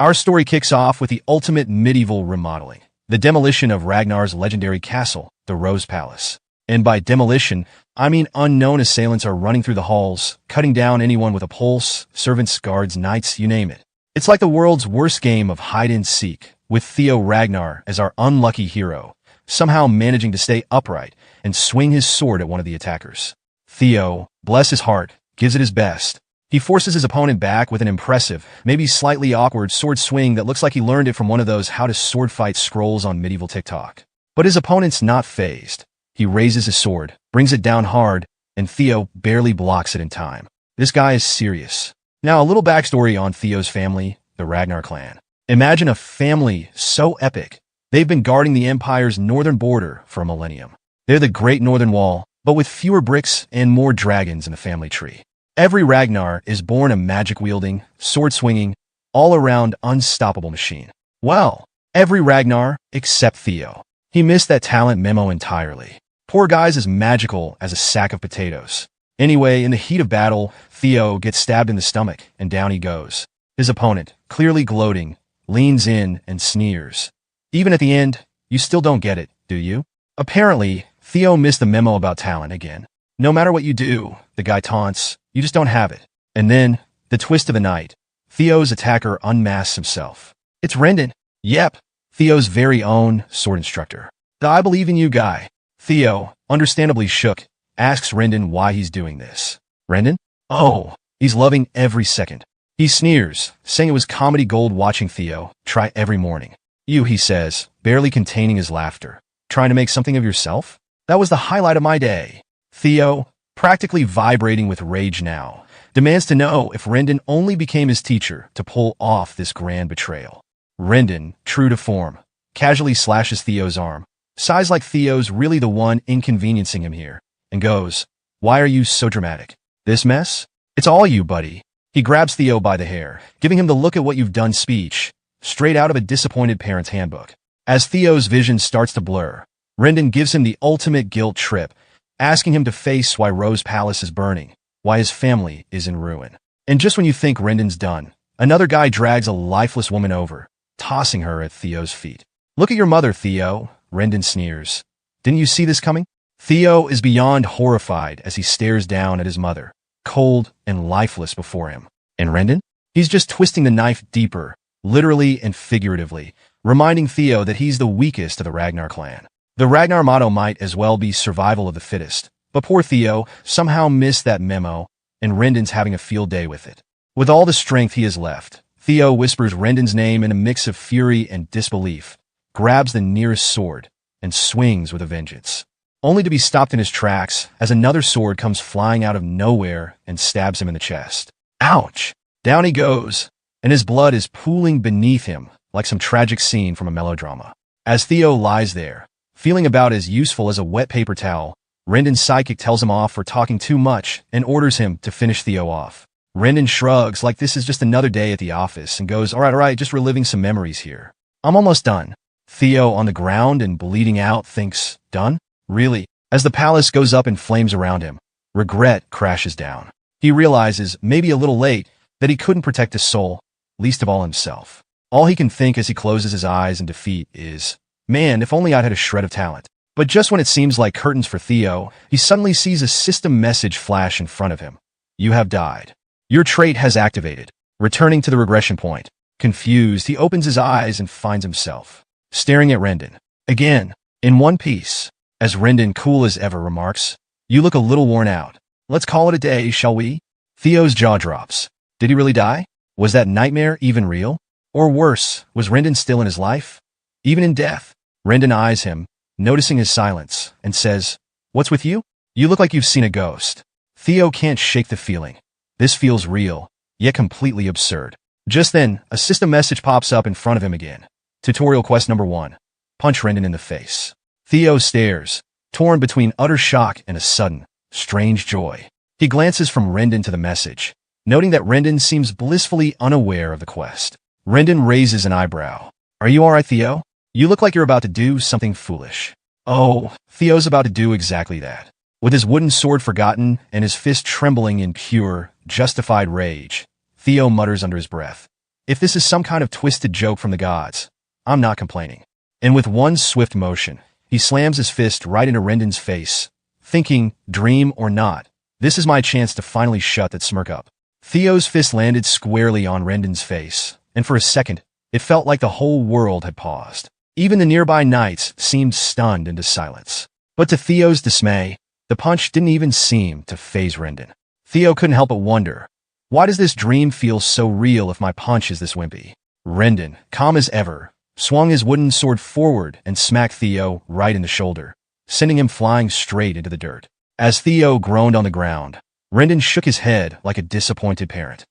Our story kicks off with the ultimate medieval remodeling, the demolition of Ragnar's legendary castle, the Rose Palace. And by demolition, I mean unknown assailants are running through the halls, cutting down anyone with a pulse, servants, guards, knights, you name it. It's like the world's worst game of hide-and-seek, with Tir Ragnara as our unlucky hero, somehow managing to stay upright and swing his sword at one of the attackers. Tir, bless his heart, gives it his best. He forces his opponent back with an impressive, maybe slightly awkward sword swing that looks like he learned it from one of those how to sword fight scrolls on medieval TikTok. But his opponent's not fazed. He raises his sword, brings it down hard, and Tir barely blocks it in time. This guy is serious. Now, a little backstory on Tir's family, the Ragnar clan. Imagine a family so epic. They've been guarding the Empire's northern border for a millennium. They're the Great Northern Wall, but with fewer bricks and more dragons in the family tree. Every Ragnar is born a magic-wielding, sword-swinging, all-around unstoppable machine. Well, every Ragnar except Tir. He missed that talent memo entirely. Poor guy's as magical as a sack of potatoes. Anyway, in the heat of battle, Tir gets stabbed in the stomach, and down he goes. His opponent, clearly gloating, leans in and sneers. Even at the end, you still don't get it, do you? Apparently, Tir missed the memo about talent again. No matter what you do, the guy taunts, you just don't have it. And then, the twist of the night, Tir's attacker unmasks himself. It's Rendan. Yep, Tir's very own sword instructor. The I believe in you guy. Tir, understandably shook, asks Rendan why he's doing this. Rendan? Oh, he's loving every second. He sneers, saying it was comedy gold watching Tir try every morning. You, he says, barely containing his laughter. Trying to make something of yourself? That was the highlight of my day. Tir, practically vibrating with rage now, demands to know if Rendan only became his teacher to pull off this grand betrayal. Rendan, true to form, casually slashes Tir's arm, sighs like Tir's really the one inconveniencing him here, and goes, "Why are you so dramatic? This mess? It's all you, buddy." He grabs Tir by the hair, giving him the look at what you've done speech, straight out of a disappointed parent's handbook. As Tir's vision starts to blur, Rendan gives him the ultimate guilt trip, asking him to face why Rose Palace is burning, why his family is in ruin. And just when you think Rendan's done, another guy drags a lifeless woman over, tossing her at Tir's feet. "Look at your mother, Tir," Rendan sneers. "Didn't you see this coming?" Tir is beyond horrified as he stares down at his mother, cold and lifeless before him. And Rendan? He's just twisting the knife deeper, literally and figuratively, reminding Tir that he's the weakest of the Ragnar clan. The Ragnar motto might as well be survival of the fittest, but poor Tir somehow missed that memo, and Rendan's having a field day with it. With all the strength he has left, Tir whispers Rendan's name in a mix of fury and disbelief, grabs the nearest sword, and swings with a vengeance, only to be stopped in his tracks as another sword comes flying out of nowhere and stabs him in the chest. Ouch! Down he goes, and his blood is pooling beneath him like some tragic scene from a melodrama. As Tir lies there, feeling about as useful as a wet paper towel, Rendan's psychic tells him off for talking too much and orders him to finish Tir off. Rendan shrugs like this is just another day at the office and goes, all right, just reliving some memories here. I'm almost done. Tir, on the ground and bleeding out, thinks, done? Really? As the palace goes up in flames around him, regret crashes down. He realizes, maybe a little late, that he couldn't protect his soul, least of all himself. All he can think as he closes his eyes in defeat is, man, if only I'd had a shred of talent. But just when it seems like curtains for Tir, he suddenly sees a system message flash in front of him. You have died. Your trait has activated. Returning to the regression point. Confused, he opens his eyes and finds himself staring at Rendan. Again, in one piece. As Rendan, cool as ever, remarks, you look a little worn out. Let's call it a day, shall we? Tir's jaw drops. Did he really die? Was that nightmare even real? Or worse, was Rendan still in his life? Even in death? Rendan eyes him, noticing his silence, and says, what's with you? You look like you've seen a ghost. Tir can't shake the feeling. This feels real, yet completely absurd. Just then, a system message pops up in front of him again. Tutorial quest number 1. Punch Rendan in the face. Tir stares, torn between utter shock and a sudden, strange joy. He glances from Rendan to the message, noting that Rendan seems blissfully unaware of the quest. Rendan raises an eyebrow. Are you alright, Tir? You look like you're about to do something foolish. Oh, Tir's about to do exactly that. With his wooden sword forgotten and his fist trembling in pure, justified rage, Tir mutters under his breath. If this is some kind of twisted joke from the gods, I'm not complaining. And with one swift motion, he slams his fist right into Rendan's face, thinking, dream or not, this is my chance to finally shut that smirk up. Theo's fist landed squarely on Rendan's face, and for a second, it felt like the whole world had paused. Even the nearby knights seemed stunned into silence. But to Theo's dismay, the punch didn't even seem to faze Rendan. Theo couldn't help but wonder, why does this dream feel so real if my punch is this wimpy? Rendan, calm as ever, swung his wooden sword forward and smacked Theo right in the shoulder, sending him flying straight into the dirt. As Theo groaned on the ground, Rendan shook his head like a disappointed parent.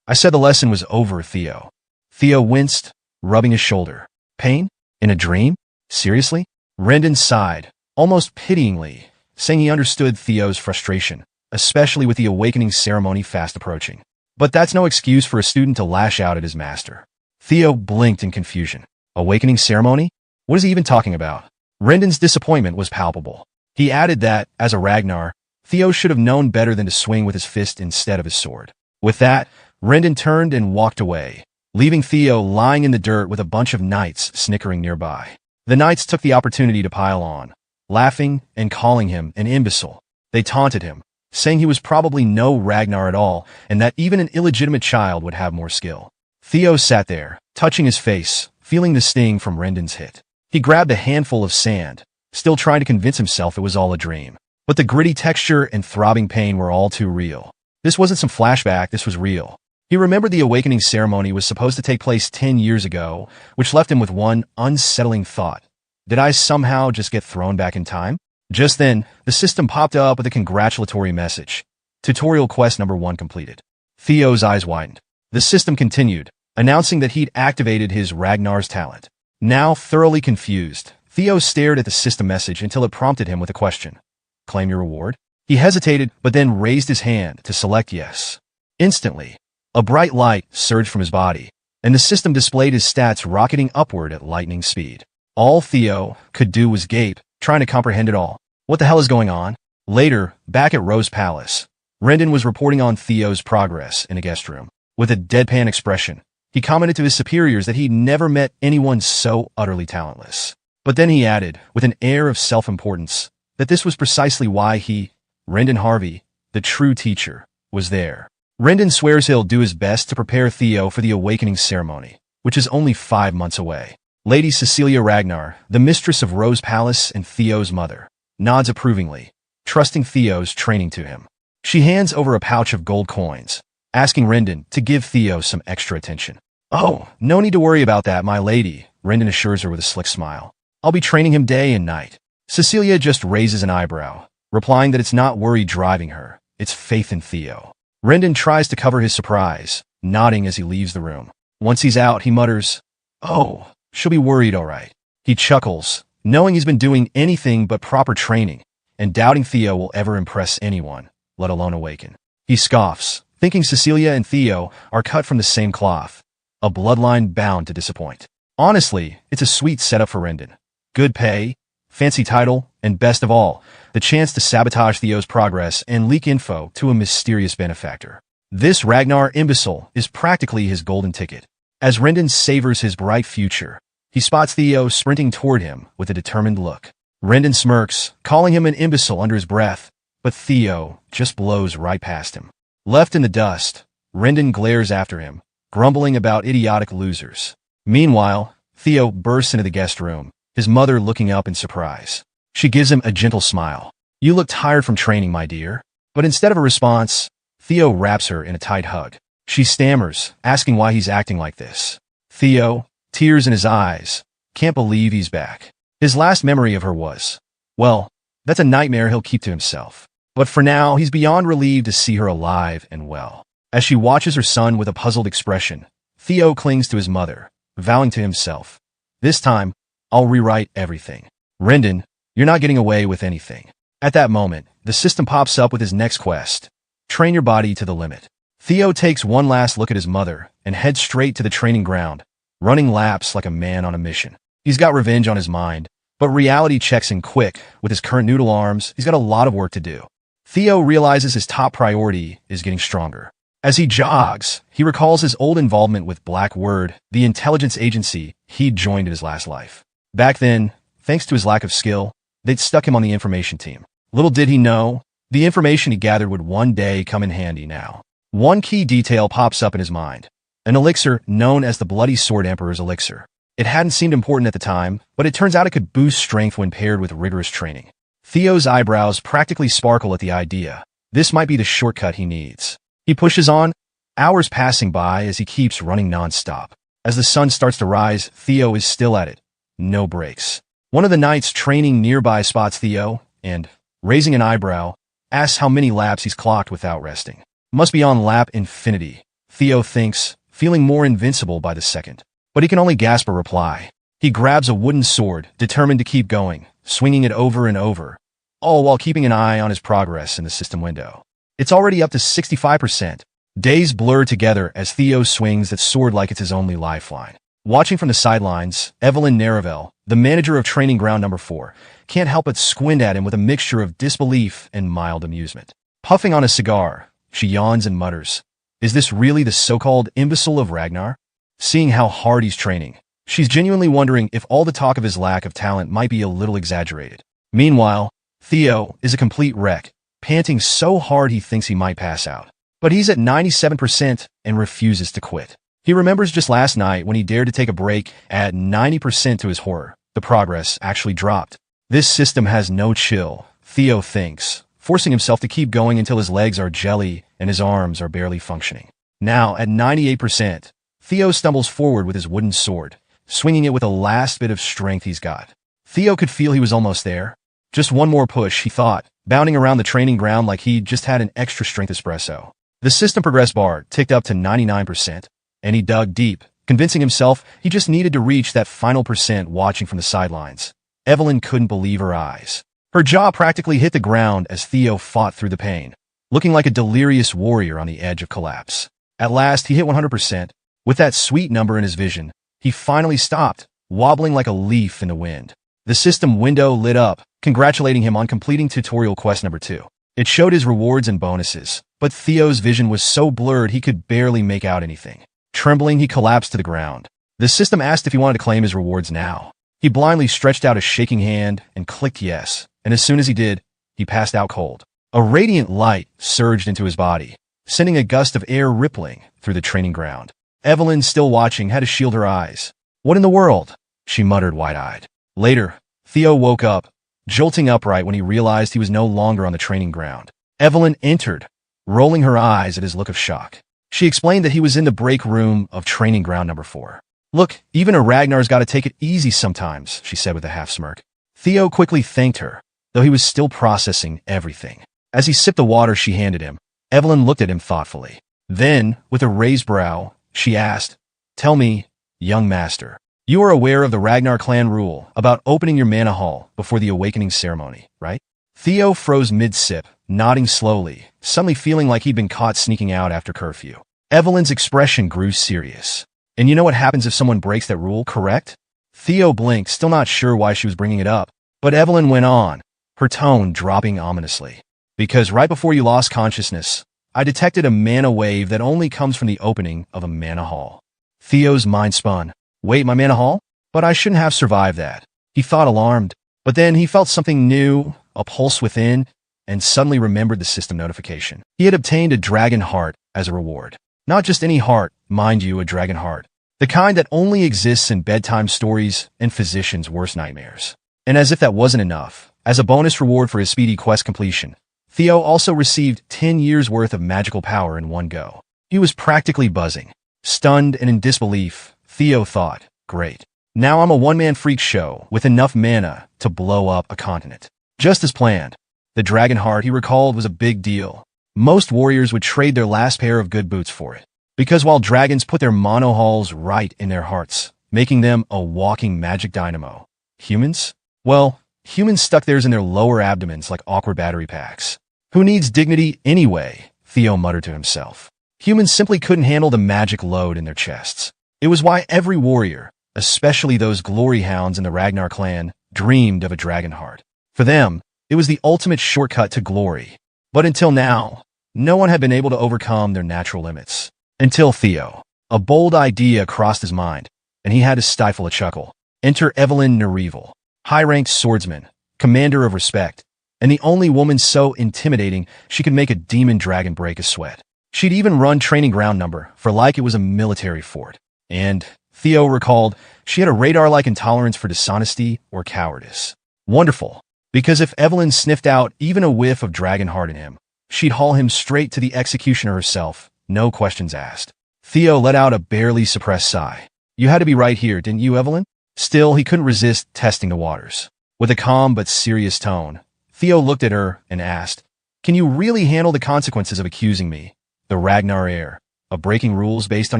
I said the lesson was over, Theo. Theo winced, rubbing his shoulder. Pain? In a dream? Seriously? Rendan sighed, almost pityingly, saying he understood Theo's frustration, especially with the awakening ceremony fast approaching. But that's no excuse for a student to lash out at his master. Theo blinked in confusion. Awakening ceremony? What is he even talking about? Rendan's disappointment was palpable. He added that, as a Ragnar, Theo should have known better than to swing with his fist instead of his sword. With that, Rendan turned and walked away, leaving Theo lying in the dirt with a bunch of knights snickering nearby. The knights took the opportunity to pile on, laughing and calling him an imbecile. They taunted him, saying he was probably no Ragnar at all and that even an illegitimate child would have more skill. Theo sat there, touching his face, feeling the sting from Rendan's hit. He grabbed a handful of sand, still trying to convince himself it was all a dream. But the gritty texture and throbbing pain were all too real. This wasn't some flashback, this was real. He remembered the awakening ceremony was supposed to take place 10 years ago, which left him with one unsettling thought. Did I somehow just get thrown back in time? Just then, the system popped up with a congratulatory message. Tutorial quest number 1 completed. Theo's eyes widened. The system continued, announcing that he'd activated his Ragnar's talent. Now thoroughly confused, Theo stared at the system message until it prompted him with a question. Claim your reward? He hesitated, but then raised his hand to select yes. Instantly, a bright light surged from his body, and the system displayed his stats rocketing upward at lightning speed. All Theo could do was gape, trying to comprehend it all. What the hell is going on? Later, back at Rose Palace, Rendan was reporting on Theo's progress in a guest room. With a deadpan expression, he commented to his superiors that he'd never met anyone so utterly talentless. But then he added, with an air of self-importance, that this was precisely why he, Rendan Harvey, the true teacher, was there. Rendan swears he'll do his best to prepare Theo for the awakening ceremony, which is only 5 months away. Lady Cecilia Ragnar, the mistress of Rose Palace and Theo's mother, nods approvingly, trusting Theo's training to him. She hands over a pouch of gold coins, asking Rendan to give Theo some extra attention. Oh, no need to worry about that, my lady, Rendan assures her with a slick smile. I'll be training him day and night. Cecilia just raises an eyebrow, replying that it's not worry driving her, it's faith in Theo. Rendan tries to cover his surprise, nodding as he leaves the room. Once he's out, he mutters, "Oh, she'll be worried all right." He chuckles, knowing he's been doing anything but proper training, and doubting Theo will ever impress anyone, let alone awaken. He scoffs, thinking Cecilia and Theo are cut from the same cloth, a bloodline bound to disappoint. Honestly, it's a sweet setup for Rendan. Good pay, fancy title, and best of all, the chance to sabotage Theo's progress and leak info to a mysterious benefactor. This Ragnar imbecile is practically his golden ticket. As Rendan savors his bright future, he spots Theo sprinting toward him with a determined look. Rendan smirks, calling him an imbecile under his breath, but Theo just blows right past him. Left in the dust, Rendan glares after him, grumbling about idiotic losers. Meanwhile, Theo bursts into the guest room, his mother looking up in surprise. She gives him a gentle smile. "You look tired from training, my dear." But instead of a response, Theo wraps her in a tight hug. She stammers, asking why he's acting like this. Theo, tears in his eyes, can't believe he's back. His last memory of her was, well, that's a nightmare he'll keep to himself. But for now, he's beyond relieved to see her alive and well. As she watches her son with a puzzled expression, Theo clings to his mother, vowing to himself, "This time, I'll rewrite everything." Rendan, you're not getting away with anything. At that moment, the system pops up with his next quest. Train your body to the limit. Theo takes one last look at his mother and heads straight to the training ground, running laps like a man on a mission. He's got revenge on his mind, but reality checks in quick. With his current noodle arms, he's got a lot of work to do. Theo realizes his top priority is getting stronger. As he jogs, he recalls his old involvement with Black Word, the intelligence agency he'd joined in his last life. Back then, thanks to his lack of skill, they'd stuck him on the information team. Little did he know, the information he gathered would one day come in handy now. One key detail pops up in his mind. An elixir known as the Bloody Sword Emperor's elixir. It hadn't seemed important at the time, but it turns out it could boost strength when paired with rigorous training. Theo's eyebrows practically sparkle at the idea. This might be the shortcut he needs. He pushes on, hours passing by as he keeps running non-stop. As the sun starts to rise, Theo is still at it. No breaks. One of the knights training nearby spots Theo, and, raising an eyebrow, asks how many laps he's clocked without resting. Must be on lap infinity, Theo thinks, feeling more invincible by the second. But he can only gasp a reply. He grabs a wooden sword, determined to keep going, swinging it over and over, all while keeping an eye on his progress in the system window. It's already up to 65%. Days blur together as Theo swings that sword like it's his only lifeline. Watching from the sidelines, Evelyn Naravel, the manager of Training Ground Number 4, can't help but squint at him with a mixture of disbelief and mild amusement. Puffing on a cigar, she yawns and mutters, "Is this really the so-called imbecile of Ragnar?" Seeing how hard he's training, she's genuinely wondering if all the talk of his lack of talent might be a little exaggerated. Meanwhile, Theo is a complete wreck, panting so hard he thinks he might pass out. But he's at 97% and refuses to quit. He remembers just last night when he dared to take a break at 90% to his horror. The progress actually dropped. This system has no chill, Theo thinks, forcing himself to keep going until his legs are jelly and his arms are barely functioning. Now, at 98%, Theo stumbles forward with his wooden sword, swinging it with the last bit of strength he's got. Theo could feel he was almost there. Just one more push, he thought, bounding around the training ground like he'd just had an extra strength espresso. The system progress bar ticked up to 99%, and he dug deep, convincing himself he just needed to reach that final percent. Watching from the sidelines, Evelyn couldn't believe her eyes. Her jaw practically hit the ground as Theo fought through the pain, looking like a delirious warrior on the edge of collapse. At last, he hit 100%. With that sweet number in his vision, he finally stopped, wobbling like a leaf in the wind. The system window lit up, congratulating him on completing tutorial quest number 2. It showed his rewards and bonuses, but Theo's vision was so blurred he could barely make out anything. Trembling, he collapsed to the ground. The system asked if he wanted to claim his rewards now. He blindly stretched out a shaking hand and clicked yes, and as soon as he did, he passed out cold. A radiant light surged into his body, sending a gust of air rippling through the training ground. Evelyn, still watching, had to shield her eyes. "What in the world?" she muttered wide-eyed. Later, Theo woke up, jolting upright when he realized he was no longer on the training ground. Evelyn entered, rolling her eyes at his look of shock. She explained that he was in the break room of Training Ground Number 4. "Look, even a Ragnar's got to take it easy sometimes," she said with a half-smirk. Theo quickly thanked her, though he was still processing everything. As he sipped the water she handed him, Evelyn looked at him thoughtfully. Then, with a raised brow, she asked, "Tell me, young master, you are aware of the Ragnar clan rule about opening your mana hall before the awakening ceremony, right?" Theo froze mid-sip, nodding slowly, suddenly feeling like he'd been caught sneaking out after curfew. Evelyn's expression grew serious. "And you know what happens if someone breaks that rule, correct?" Theo blinked, still not sure why she was bringing it up, but Evelyn went on, her tone dropping ominously. "Because right before you lost consciousness, I detected a mana wave that only comes from the opening of a mana hall." Theo's mind spun. "Wait, my mana hall? But I shouldn't have survived that," he thought, alarmed. But then he felt something new, a pulse within, and suddenly remembered the system notification. He had obtained a dragon heart as a reward. Not just any heart, mind you, a dragon heart. The kind that only exists in bedtime stories and physicians' worst nightmares. And as if that wasn't enough, as a bonus reward for his speedy quest completion, Theo also received 10 years' worth of magical power in one go. He was practically buzzing. Stunned and in disbelief, Theo thought, "Great. Now I'm a one-man freak show with enough mana to blow up a continent." Just as planned. The dragon heart, he recalled, was a big deal. Most warriors would trade their last pair of good boots for it. Because while dragons put their mono halls right in their hearts, making them a walking magic dynamo, humans? Well, humans stuck theirs in their lower abdomens like awkward battery packs. Who needs dignity anyway? Theo muttered to himself. Humans simply couldn't handle the magic load in their chests. It was why every warrior, especially those glory hounds in the Ragnar clan, dreamed of a dragon heart. For them, it was the ultimate shortcut to glory. But until now, no one had been able to overcome their natural limits. Until Theo. A bold idea crossed his mind, and he had to stifle a chuckle. Enter Evelyn Nereval, high-ranked swordsman, commander of respect, and the only woman so intimidating she could make a demon dragon break a sweat. She'd even run training ground number for like it was a military fort. And, Theo recalled, she had a radar-like intolerance for dishonesty or cowardice. Wonderful, because if Evelyn sniffed out even a whiff of dragon heart in him, she'd haul him straight to the executioner herself, no questions asked. Theo let out a barely suppressed sigh. You had to be right here, didn't you, Evelyn? Still, he couldn't resist testing the waters. With a calm but serious tone, Theo looked at her and asked, Can you really handle the consequences of accusing me, the Ragnar heir, of breaking rules based on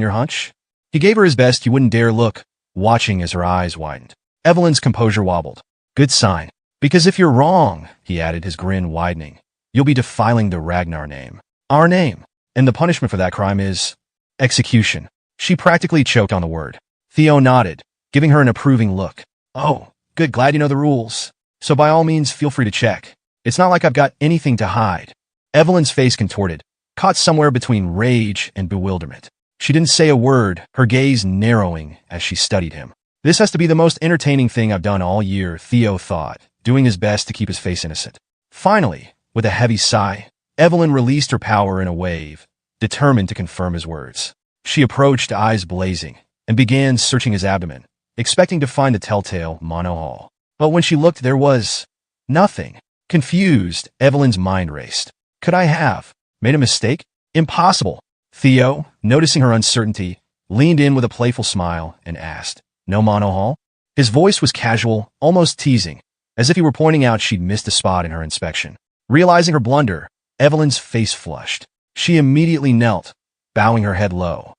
your hunch? He gave her his best you wouldn't dare look, watching as her eyes widened. Evelyn's composure wobbled. Good sign. Because if you're wrong, he added, his grin widening, you'll be defiling the Ragnar name. Our name. And the punishment for that crime is execution. She practically choked on the word. Theo nodded, giving her an approving look. Oh, good, glad you know the rules. So by all means, feel free to check. It's not like I've got anything to hide. Evelyn's face contorted, caught somewhere between rage and bewilderment. She didn't say a word, her gaze narrowing as she studied him. This has to be the most entertaining thing I've done all year, Theo thought, doing his best to keep his face innocent. Finally, with a heavy sigh, Evelyn released her power in a wave, determined to confirm his words. She approached, eyes blazing, and began searching his abdomen, expecting to find the telltale monohull. But when she looked, there was nothing. Confused, Evelyn's mind raced. Could I have made a mistake? Impossible. Theo, noticing her uncertainty, leaned in with a playful smile and asked, No monohull? His voice was casual, almost teasing, as if he were pointing out she'd missed a spot in her inspection. Realizing her blunder, Evelyn's face flushed. She immediately knelt, bowing her head low.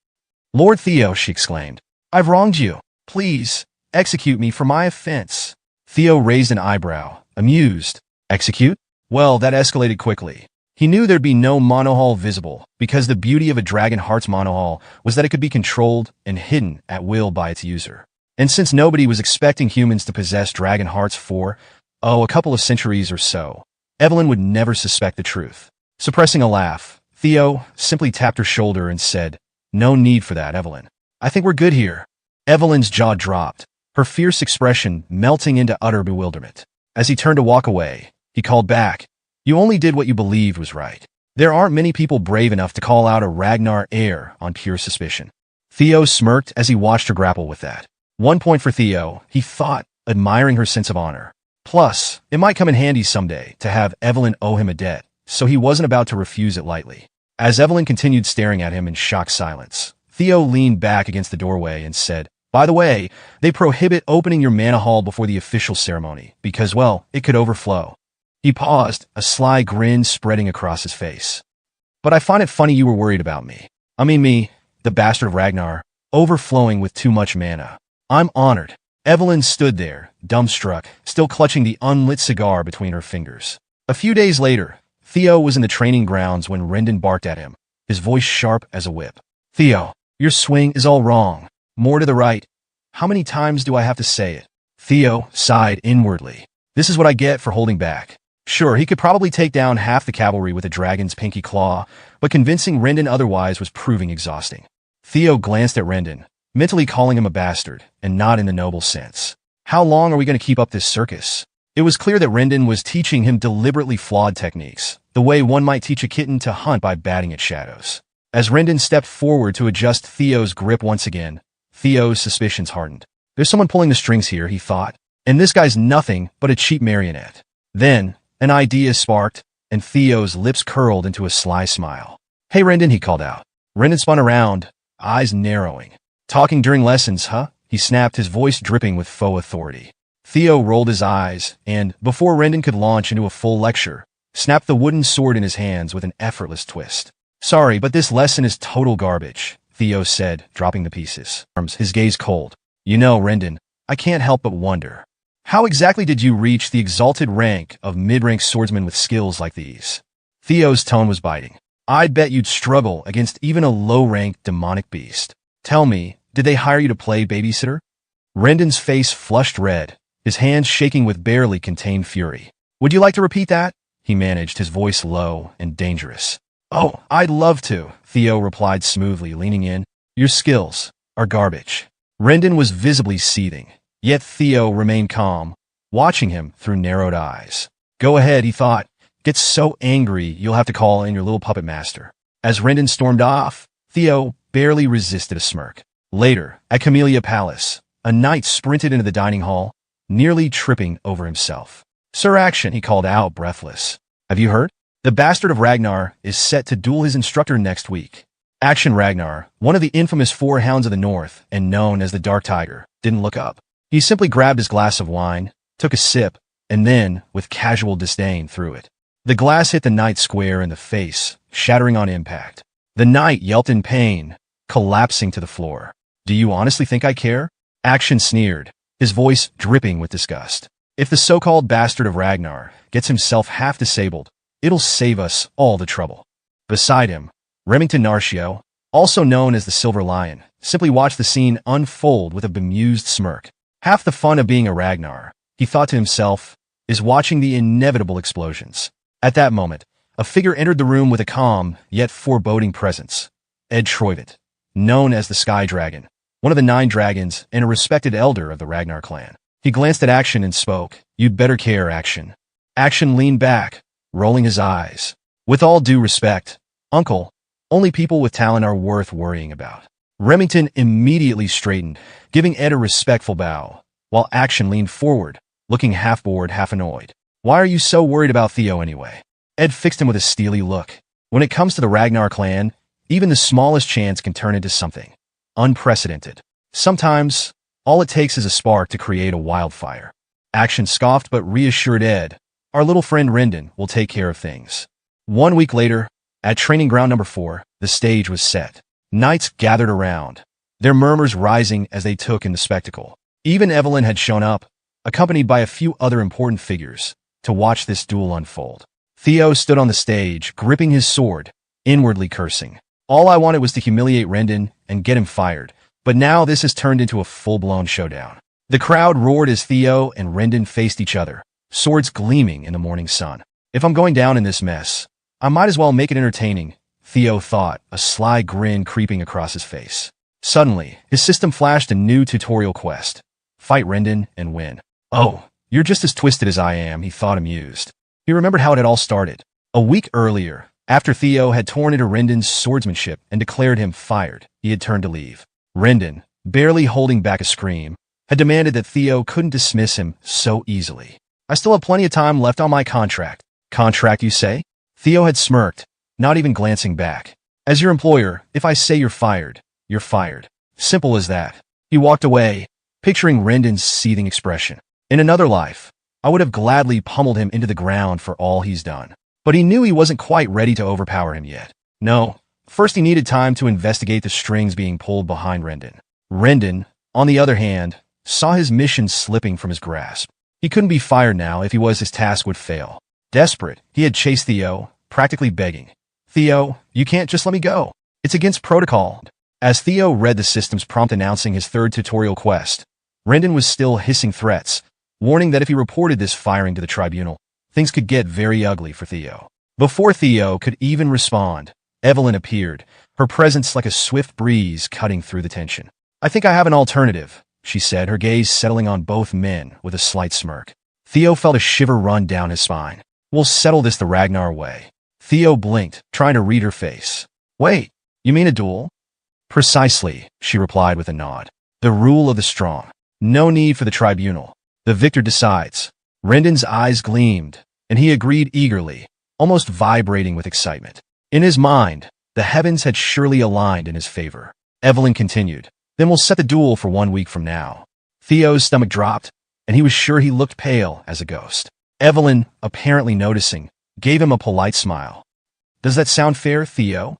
Lord Theo, she exclaimed, I've wronged you. Please, execute me for my offense. Theo raised an eyebrow, amused. Execute? Well, that escalated quickly. He knew there'd be no monohull visible, because the beauty of a dragon heart's monohull was that it could be controlled and hidden at will by its user. And since nobody was expecting humans to possess dragon hearts for, a couple of centuries or so, Evelyn would never suspect the truth. Suppressing a laugh, Theo simply tapped her shoulder and said, No need for that, Evelyn. I think we're good here. Evelyn's jaw dropped, her fierce expression melting into utter bewilderment. As he turned to walk away, he called back, You only did what you believed was right. There aren't many people brave enough to call out a Ragnar heir on pure suspicion. Theo smirked as he watched her grapple with that. 1 point for Theo, he thought, admiring her sense of honor. Plus, it might come in handy someday to have Evelyn owe him a debt, so he wasn't about to refuse it lightly. As Evelyn continued staring at him in shocked silence, Theo leaned back against the doorway and said, By the way, they prohibit opening your mana hall before the official ceremony, because, well, it could overflow. He paused, a sly grin spreading across his face. But I find it funny you were worried about me. I mean me, the bastard of Ragnar, overflowing with too much mana. I'm honored. Evelyn stood there, dumbstruck, still clutching the unlit cigar between her fingers. A few days later, Theo was in the training grounds when Rendan barked at him, his voice sharp as a whip. Theo, your swing is all wrong. More to the right. How many times do I have to say it? Theo sighed inwardly. This is what I get for holding back. Sure, he could probably take down half the cavalry with a dragon's pinky claw, but convincing Rendan otherwise was proving exhausting. Theo glanced at Rendan, mentally calling him a bastard, and not in the noble sense. How long are we going to keep up this circus? It was clear that Rendan was teaching him deliberately flawed techniques, the way one might teach a kitten to hunt by batting at shadows. As Rendan stepped forward to adjust Theo's grip once again, Theo's suspicions hardened. There's someone pulling the strings here, he thought, and this guy's nothing but a cheap marionette. Then, an idea sparked, and Theo's lips curled into a sly smile. Hey Rendan, he called out. Rendan spun around, eyes narrowing. Talking during lessons, huh? He snapped, his voice dripping with faux authority. Theo rolled his eyes, and, before Rendan could launch into a full lecture, snapped the wooden sword in his hands with an effortless twist. Sorry, but this lesson is total garbage, Theo said, dropping the pieces. His gaze cold. You know, Rendan, I can't help but wonder. How exactly did you reach the exalted rank of mid-rank swordsman with skills like these? Theo's tone was biting. I'd bet you'd struggle against even a low-ranked demonic beast. Tell me, did they hire you to play babysitter? Rendan's face flushed red, his hands shaking with barely contained fury. Would you like to repeat that? He managed, his voice low and dangerous. Oh, I'd love to, Theo replied smoothly, leaning in. Your skills are garbage. Rendan was visibly seething, yet Theo remained calm, watching him through narrowed eyes. Go ahead, he thought. Get so angry you'll have to call in your little puppet master. As Rendan stormed off, Theo barely resisted a smirk. Later, at Camellia Palace, a knight sprinted into the dining hall, nearly tripping over himself. Sir Action, he called out, breathless. Have you heard? The bastard of Ragnar is set to duel his instructor next week. Action Ragnar, one of the infamous four hounds of the north and known as the Dark Tiger, didn't look up. He simply grabbed his glass of wine, took a sip, and then, with casual disdain, threw it. The glass hit the knight square in the face, shattering on impact. The knight yelped in pain, collapsing to the floor. Do you honestly think I care? Action sneered, his voice dripping with disgust. If the so-called bastard of Ragnar gets himself half disabled, it'll save us all the trouble. Beside him, Remington Narcio, also known as the Silver Lion, simply watched the scene unfold with a bemused smirk. Half the fun of being a Ragnar, he thought to himself, is watching the inevitable explosions. At that moment, a figure entered the room with a calm, yet foreboding presence. Ed Troivit, known as the Sky Dragon, one of the 9 dragons and a respected elder of the Ragnar clan. He glanced at Action and spoke, You'd better care, Action. Action leaned back, rolling his eyes. With all due respect, Uncle, only people with talent are worth worrying about. Remington immediately straightened, giving Ed a respectful bow, while Action leaned forward, looking half bored, half annoyed. Why are you so worried about Theo anyway? Ed fixed him with a steely look. When it comes to the Ragnar clan, even the smallest chance can turn into something unprecedented. Sometimes, all it takes is a spark to create a wildfire. Action scoffed but reassured Ed, Our little friend Rendan will take care of things. 1 week later, at training ground number 4, the stage was set. Knights gathered around, their murmurs rising as they took in the spectacle. Even Evelyn had shown up, accompanied by a few other important figures, to watch this duel unfold. Theo stood on the stage, gripping his sword, inwardly cursing. All I wanted was to humiliate Rendan and get him fired, but now this has turned into a full-blown showdown. The crowd roared as Theo and Rendan faced each other, swords gleaming in the morning sun. If I'm going down in this mess, I might as well make it entertaining, Theo thought, a sly grin creeping across his face. Suddenly, his system flashed a new tutorial quest. Fight Rendan and win. Oh, you're just as twisted as I am, he thought, amused. He remembered how it had all started. A week earlier, after Theo had torn into Rendan's swordsmanship and declared him fired, he had turned to leave. Rendan, barely holding back a scream, had demanded that Theo couldn't dismiss him so easily. I still have plenty of time left on my contract. Contract, you say? Theo had smirked, not even glancing back. As your employer, if I say you're fired, you're fired. Simple as that. He walked away, picturing Rendan's seething expression. In another life, I would have gladly pummeled him into the ground for all he's done. But he knew he wasn't quite ready to overpower him yet. No, first he needed time to investigate the strings being pulled behind Rendan. Rendan, on the other hand, saw his mission slipping from his grasp. He couldn't be fired now. If he was, his task would fail. Desperate, he had chased Theo, practically begging. Theo, you can't just let me go. It's against protocol. As Theo read the system's prompt announcing his third tutorial quest, Rendan was still hissing threats, warning that if he reported this firing to the tribunal, things could get very ugly for Theo. Before Theo could even respond, Evelyn appeared, her presence like a swift breeze cutting through the tension. I think I have an alternative, she said, her gaze settling on both men with a slight smirk. Theo felt a shiver run down his spine. We'll settle this the Ragnar way. Theo blinked, trying to read her face. Wait, you mean a duel? Precisely, she replied with a nod. The rule of the strong. No need for the tribunal. The victor decides. Rendan's eyes gleamed, and he agreed eagerly, almost vibrating with excitement. In his mind, the heavens had surely aligned in his favor. Evelyn continued. Then we'll set the duel for 1 week from now. Theo's stomach dropped, and he was sure he looked pale as a ghost. Evelyn, apparently noticing, gave him a polite smile. Does that sound fair, Theo?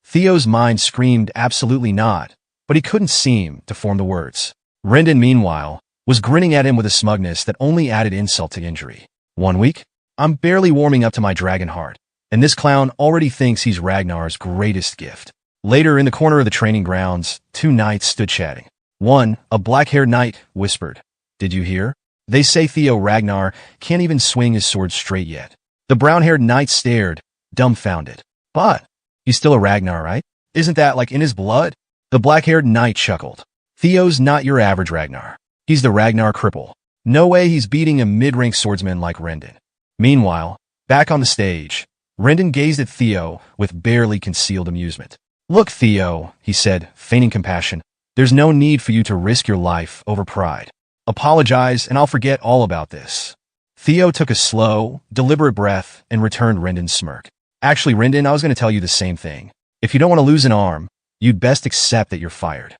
Theo's mind screamed absolutely not, but he couldn't seem to form the words. Rendan, meanwhile, was grinning at him with a smugness that only added insult to injury. 1 week? I'm barely warming up to my dragon heart, and this clown already thinks he's Ragnar's greatest gift. Later, in the corner of the training grounds, 2 knights stood chatting. One, a black-haired knight, whispered, Did you hear? They say Theo Ragnar can't even swing his sword straight yet. The brown-haired knight stared, dumbfounded. But, He's still a Ragnar, right? Isn't that like in his blood? The black-haired knight chuckled. Theo's not your average Ragnar. He's the Ragnar cripple. No way he's beating a mid-rank swordsman like Rendan. Meanwhile, back on the stage, Rendan gazed at Theo with barely concealed amusement. Look, Theo, he said, feigning compassion. There's no need for you to risk your life over pride. Apologize, and I'll forget all about this. Theo took a slow, deliberate breath and returned Rendan's smirk. Actually, Rendan, I was going to tell you the same thing. If you don't want to lose an arm, you'd best accept that you're fired.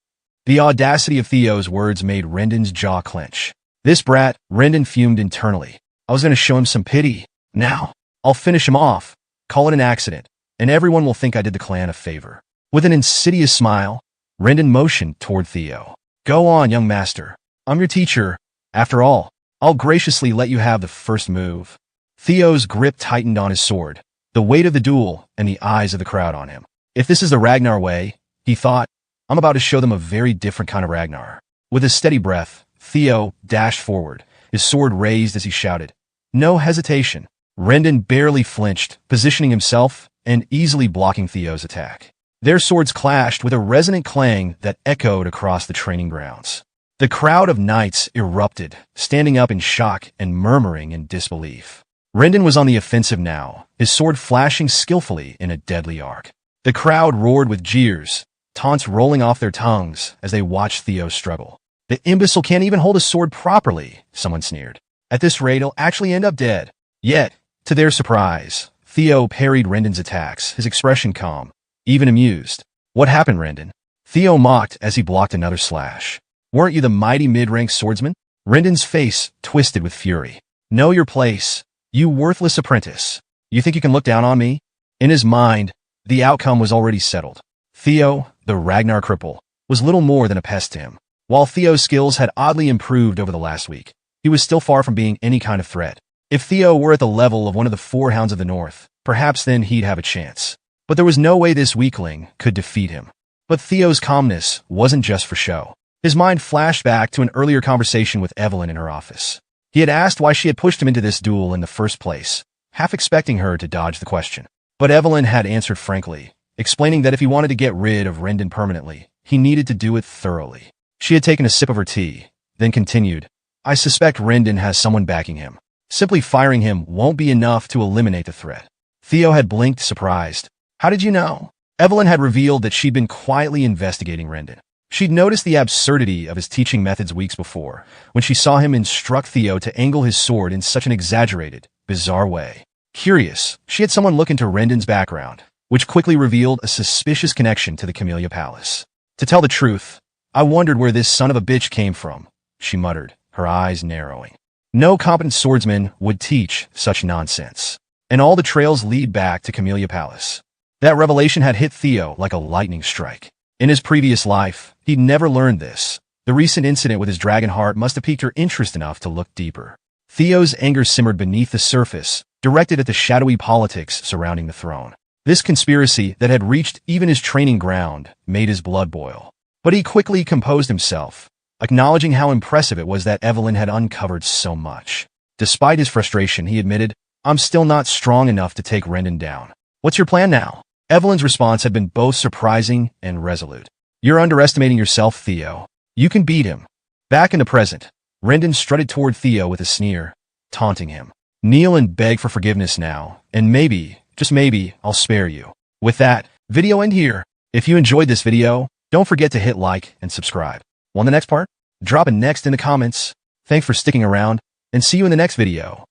The audacity of Theo's words made Rendan's jaw clench. This brat, Rendan fumed internally. I was going to show him some pity. Now, I'll finish him off, call it an accident, and everyone will think I did the clan a favor. With an insidious smile, Rendan motioned toward Theo. Go on, young master. I'm your teacher. After all, I'll graciously let you have the first move. Theo's grip tightened on his sword, the weight of the duel and the eyes of the crowd on him. If this is the Ragnar way, he thought, I'm about to show them a very different kind of Ragnar. With a steady breath, Theo dashed forward, his sword raised as he shouted. No hesitation. Rendan barely flinched, positioning himself and easily blocking Theo's attack. Their swords clashed with a resonant clang that echoed across the training grounds. The crowd of knights erupted, standing up in shock and murmuring in disbelief. Rendan was on the offensive now, his sword flashing skillfully in a deadly arc. The crowd roared with jeers, taunts rolling off their tongues as they watched Theo struggle. The imbecile can't even hold a sword properly, someone sneered. At this rate, he'll actually end up dead. Yet, to their surprise, Theo parried Rendan's attacks, his expression calm, even amused. What happened, Rendan? Theo mocked as he blocked another slash. Weren't you the mighty mid-rank swordsman? Rendan's face twisted with fury. Know your place, you worthless apprentice. You think you can look down on me? In his mind, the outcome was already settled. Theo, the Ragnar cripple, was little more than a pest to him. While Theo's skills had oddly improved over the last week, he was still far from being any kind of threat. If Theo were at the level of one of the four hounds of the north, perhaps then he'd have a chance. But there was no way this weakling could defeat him. But Theo's calmness wasn't just for show. His mind flashed back to an earlier conversation with Evelyn in her office. He had asked why she had pushed him into this duel in the first place, half expecting her to dodge the question. But Evelyn had answered frankly, explaining that if he wanted to get rid of Rendan permanently, he needed to do it thoroughly. She had taken a sip of her tea, then continued, I suspect Rendan has someone backing him. Simply firing him won't be enough to eliminate the threat. Theo had blinked, surprised. How did you know? Evelyn had revealed that she'd been quietly investigating Rendan. She'd noticed the absurdity of his teaching methods weeks before, when she saw him instruct Theo to angle his sword in such an exaggerated, bizarre way. Curious, she had someone look into Rendan's background, which quickly revealed a suspicious connection to the Camellia Palace. To tell the truth, I wondered where this son of a bitch came from, she muttered, her eyes narrowing. No competent swordsman would teach such nonsense. And all the trails lead back to Camellia Palace. That revelation had hit Theo like a lightning strike. In his previous life, he'd never learned this. The recent incident with his dragon heart must have piqued her interest enough to look deeper. Theo's anger simmered beneath the surface, directed at the shadowy politics surrounding the throne. This conspiracy that had reached even his training ground made his blood boil. But he quickly composed himself, acknowledging how impressive it was that Evelyn had uncovered so much. Despite his frustration, he admitted, I'm still not strong enough to take Rendan down. What's your plan now? Evelyn's response had been both surprising and resolute. You're underestimating yourself, Theo. You can beat him. Back in the present, Rendan strutted toward Theo with a sneer, taunting him. Kneel and beg for forgiveness now, and maybe, just maybe, I'll spare you. With that, video end here. If you enjoyed this video, don't forget to hit like and subscribe. Want the next part? Drop a next in the comments. Thanks for sticking around, and see you in the next video.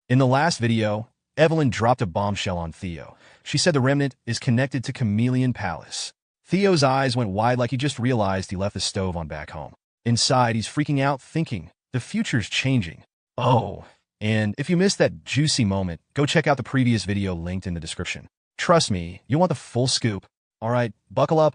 In the last video, Evelyn dropped a bombshell on Theo. She said the remnant is connected to Camellia Palace. Theo's eyes went wide like he just realized he left the stove on back home. Inside, he's freaking out, thinking, the future's changing. Oh, and if you missed that juicy moment, go check out the previous video linked in the description. Trust me, you want the full scoop. Alright, buckle up.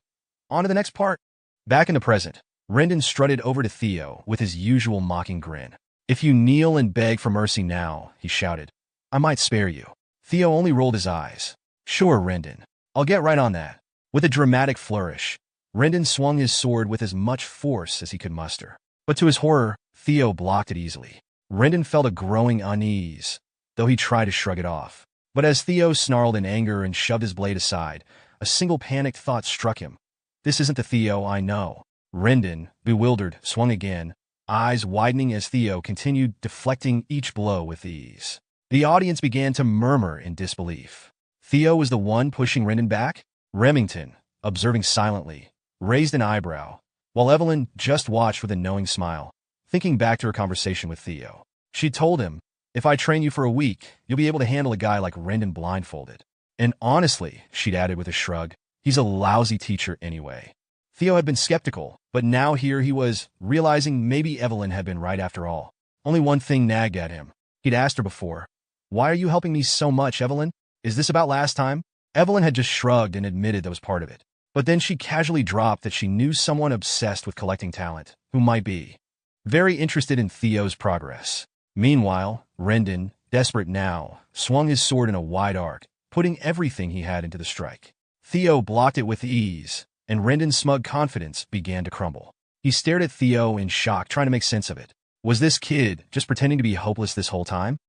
On to the next part. Back in the present, Rendan strutted over to Theo with his usual mocking grin. If you kneel and beg for mercy now, he shouted, I might spare you. Theo only rolled his eyes. Sure, Rendan. I'll get right on that. With a dramatic flourish, Rendan swung his sword with as much force as he could muster. But to his horror, Theo blocked it easily. Rendan felt a growing unease, though he tried to shrug it off. But as Theo snarled in anger and shoved his blade aside, a single panicked thought struck him. This isn't the Theo I know. Rendan, bewildered, swung again, eyes widening as Theo continued deflecting each blow with ease. The audience began to murmur in disbelief. Theo was the one pushing Rendan back? Remington, observing silently, raised an eyebrow, while Evelyn just watched with a knowing smile, thinking back to her conversation with Theo. She told him, "If I train you for a week, you'll be able to handle a guy like Rendan blindfolded." And honestly, she'd added with a shrug, he's a lousy teacher anyway. Theo had been skeptical, but now here he was, realizing maybe Evelyn had been right after all. Only one thing nagged at him. He'd asked her before, "Why are you helping me so much, Evelyn? Is this about last time?" Evelyn had just shrugged and admitted that was part of it. But then she casually dropped that she knew someone obsessed with collecting talent, who might be very interested in Theo's progress. Meanwhile, Rendan, desperate now, swung his sword in a wide arc, putting everything he had into the strike. Theo blocked it with ease, and Rendan's smug confidence began to crumble. He stared at Theo in shock, trying to make sense of it. Was this kid just pretending to be hopeless this whole time?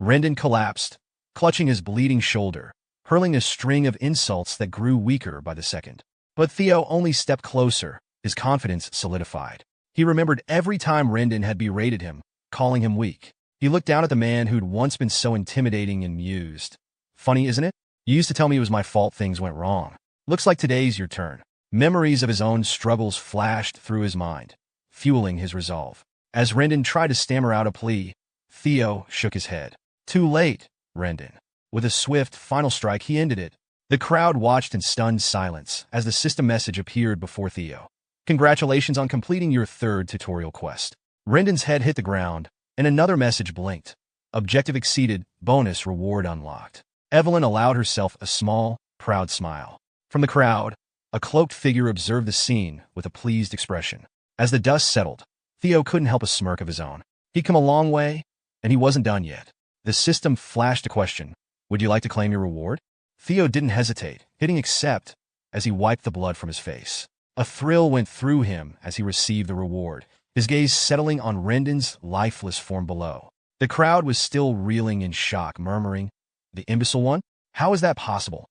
Rendan collapsed, clutching his bleeding shoulder, hurling a string of insults that grew weaker by the second. But Theo only stepped closer, his confidence solidified. He remembered every time Rendan had berated him, calling him weak. He looked down at the man who'd once been so intimidating and mused. "Funny, isn't it? You used to tell me it was my fault things went wrong. Looks like today's your turn." Memories of his own struggles flashed through his mind, fueling his resolve. As Rendan tried to stammer out a plea, Theo shook his head. Too late, Rendan. With a swift, final strike, he ended it. The crowd watched in stunned silence as the system message appeared before Theo. "Congratulations on completing your third tutorial quest." Rendan's head hit the ground, and another message blinked. "Objective exceeded, bonus reward unlocked." Evelyn allowed herself a small, proud smile. From the crowd, a cloaked figure observed the scene with a pleased expression. As the dust settled, Theo couldn't help a smirk of his own. He'd come a long way, and he wasn't done yet. The system flashed a question. "Would you like to claim your reward?" Theo didn't hesitate, hitting accept as he wiped the blood from his face. A thrill went through him as he received the reward, his gaze settling on Rendan's lifeless form below. The crowd was still reeling in shock, murmuring, "The imbecile one? How is that possible?"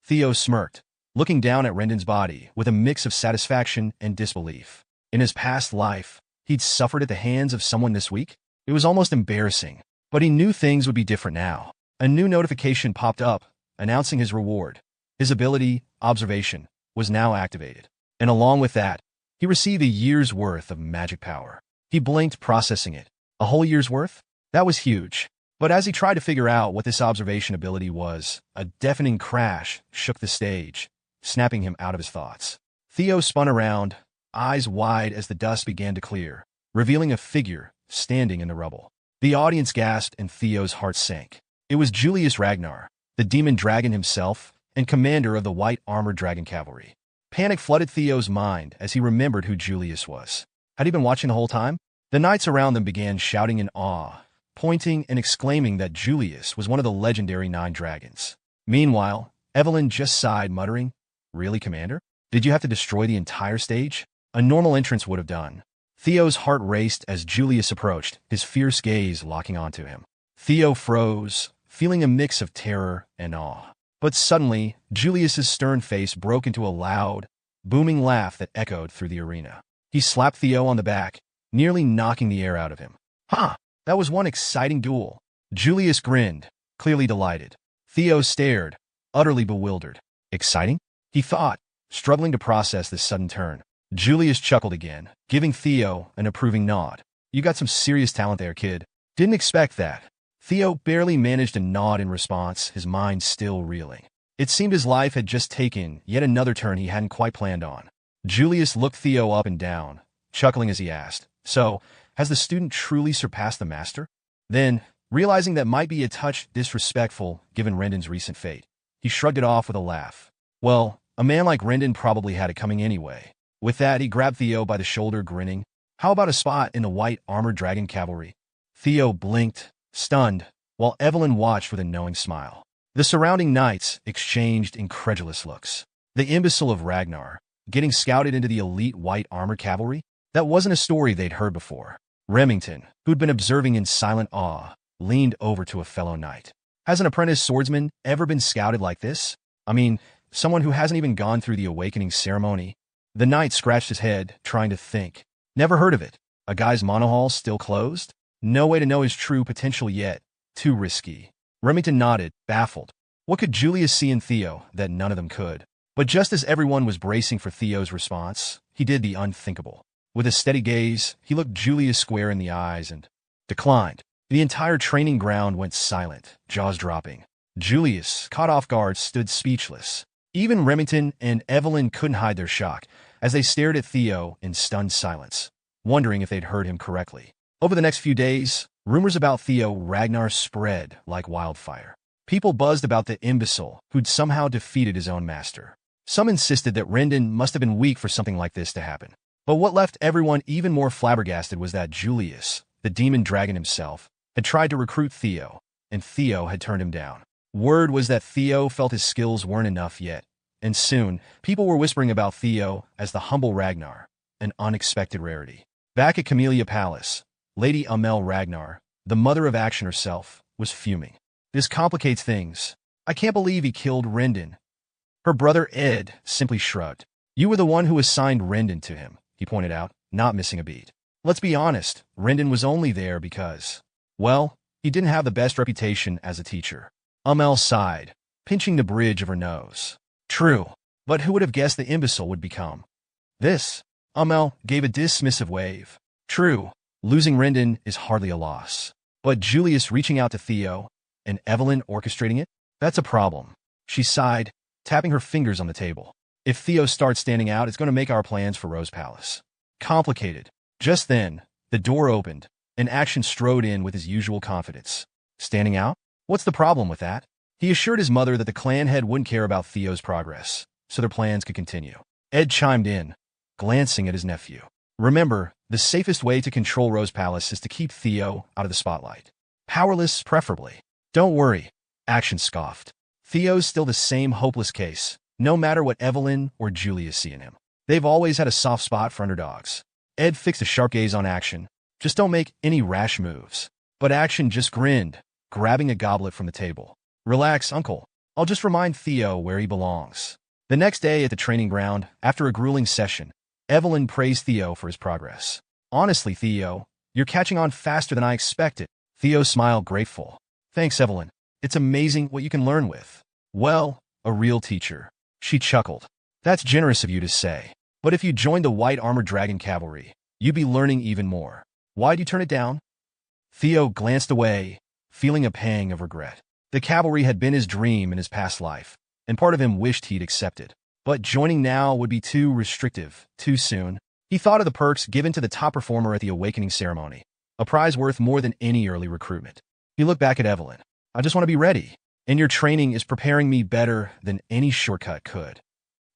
Theo smirked, looking down at Rendan's body with a mix of satisfaction and disbelief. In his past life, he'd suffered at the hands of someone this weak. It was almost embarrassing. But he knew things would be different now. A new notification popped up, announcing his reward. His ability, Observation, was now activated. And along with that, he received a year's worth of magic power. He blinked, processing it. A whole year's worth? That was huge. But as he tried to figure out what this observation ability was, a deafening crash shook the stage, snapping him out of his thoughts. Theo spun around, eyes wide as the dust began to clear, revealing a figure standing in the rubble. The audience gasped and Theo's heart sank. It was Julius Ragnar, the demon dragon himself and commander of the white armored dragon cavalry. Panic flooded Theo's mind as he remembered who Julius was. Had he been watching the whole time? The knights around them began shouting in awe, pointing and exclaiming that Julius was one of the legendary 9 dragons. Meanwhile, Evelyn just sighed, muttering, "Really, Commander? Did you have to destroy the entire stage? A normal entrance would have done." Theo's heart raced as Julius approached, his fierce gaze locking onto him. Theo froze, feeling a mix of terror and awe. But suddenly, Julius's stern face broke into a loud, booming laugh that echoed through the arena. He slapped Theo on the back, nearly knocking the air out of him. "Ha! That was one exciting duel." Julius grinned, clearly delighted. Theo stared, utterly bewildered. Exciting? He thought, struggling to process this sudden turn. Julius chuckled again, giving Theo an approving nod. You got some serious talent there, kid. Didn't expect that. Theo barely managed a nod in response, his mind still reeling. It seemed his life had just taken yet another turn he hadn't quite planned on. Julius looked Theo up and down, chuckling as he asked, "So, has the student truly surpassed the master?" Then, realizing that might be a touch disrespectful given Rendan's recent fate, he shrugged it off with a laugh. Well, a man like Rendan probably had it coming anyway. With that, he grabbed Theo by the shoulder, grinning. How about a spot in the white armored dragon cavalry? Theo blinked, stunned, while Evelyn watched with a knowing smile. The surrounding knights exchanged incredulous looks. The imbecile of Ragnar, getting scouted into the elite white armored cavalry? That wasn't a story they'd heard before. Remington, who'd been observing in silent awe, leaned over to a fellow knight. Has an apprentice swordsman ever been scouted like this? I mean, someone who hasn't even gone through the awakening ceremony? The knight scratched his head, trying to think. Never heard of it. A guy's monohall still closed? No way to know his true potential yet. Too risky. Remington nodded, baffled. What could Julius see in Theo that none of them could? But just as everyone was bracing for Theo's response, he did the unthinkable. With a steady gaze, he looked Julius square in the eyes and declined. The entire training ground went silent, jaws dropping. Julius, caught off guard, stood speechless. Even Remington and Evelyn couldn't hide their shock as they stared at Theo in stunned silence, wondering if they'd heard him correctly. Over the next few days, rumors about Tir Ragnara spread like wildfire. People buzzed about the imbecile who'd somehow defeated his own master. Some insisted that Rendan must have been weak for something like this to happen. But what left everyone even more flabbergasted was that Julius, the demon dragon himself, had tried to recruit Theo, and Theo had turned him down. Word was that Theo felt his skills weren't enough yet, and soon, people were whispering about Theo as the humble Ragnar, an unexpected rarity. Back at Camellia Palace, Lady Amel Ragnar, the mother of action herself, was fuming. This complicates things. I can't believe he killed Rendan. Her brother Ed simply shrugged. You were the one who assigned Rendan to him, he pointed out, not missing a beat. Let's be honest, Rendan was only there because, well, he didn't have the best reputation as a teacher. Amel sighed, pinching the bridge of her nose. True, but who would have guessed the imbecile would become this? Amel gave a dismissive wave. True, losing Rendan is hardly a loss. But Julius reaching out to Theo, and Evelyn orchestrating it? That's a problem. She sighed, tapping her fingers on the table. If Theo starts standing out, it's going to make our plans for Rose Palace complicated. Just then, the door opened, and Action strode in with his usual confidence. Standing out? What's the problem with that? He assured his mother that the clan head wouldn't care about Theo's progress, so their plans could continue. Ed chimed in, glancing at his nephew. Remember, the safest way to control Rose Palace is to keep Theo out of the spotlight. Powerless, preferably. Don't worry, Action scoffed. Theo's still the same hopeless case, no matter what Evelyn or Julius see in him. They've always had a soft spot for underdogs. Ed fixed a sharp gaze on Action. Just don't make any rash moves. But Action just grinned, grabbing a goblet from the table. Relax, uncle. I'll just remind Theo where he belongs. The next day at the training ground, after a grueling session, Evelyn praised Theo for his progress. Honestly, Theo, you're catching on faster than I expected. Theo smiled grateful. Thanks, Evelyn. It's amazing what you can learn with. Well, a real teacher. She chuckled. That's generous of you to say. But if you joined the White Armored Dragon Cavalry, you'd be learning even more. Why'd you turn it down? Theo glanced away, feeling a pang of regret. The cavalry had been his dream in his past life, and part of him wished he'd accepted. But joining now would be too restrictive, too soon. He thought of the perks given to the top performer at the awakening ceremony, a prize worth more than any early recruitment. He looked back at Evelyn. I just want to be ready, and your training is preparing me better than any shortcut could.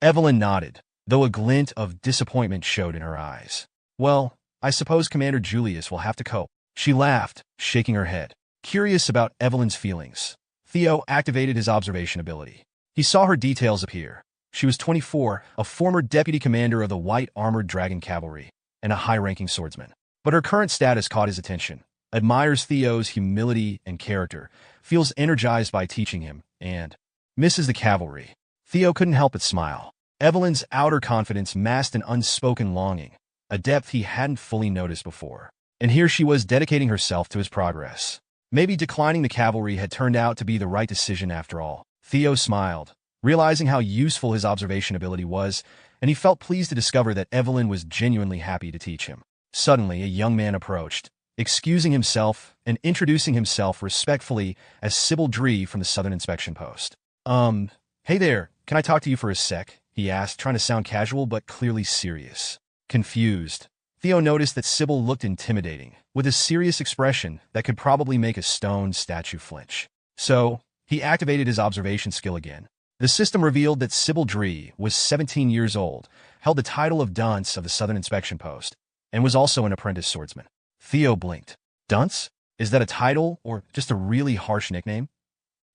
Evelyn nodded, though a glint of disappointment showed in her eyes. Well, I suppose Commander Julius will have to cope. She laughed, shaking her head. Curious about Evelyn's feelings, Theo activated his observation ability. He saw her details appear. She was 24, a former deputy commander of the White Armored Dragon Cavalry, and a high-ranking swordsman. But her current status caught his attention. Admires Theo's humility and character, feels energized by teaching him, and misses the cavalry. Theo couldn't help but smile. Evelyn's outer confidence masked an unspoken longing, a depth he hadn't fully noticed before. And here she was dedicating herself to his progress. Maybe declining the cavalry had turned out to be the right decision after all. Theo smiled, realizing how useful his observation ability was, and he felt pleased to discover that Evelyn was genuinely happy to teach him. Suddenly, a young man approached, excusing himself and introducing himself respectfully as Sybil Dree from the Southern Inspection Post. Hey there, can I talk to you for a sec? He asked, trying to sound casual but clearly serious. Confused, Theo noticed that Sybil looked intimidating, with a serious expression that could probably make a stone statue flinch. So, he activated his observation skill again. The system revealed that Sybil Dree was 17 years old, held the title of Dunce of the Southern Inspection Post, and was also an apprentice swordsman. Theo blinked. Dunce? Is that a title, or just a really harsh nickname?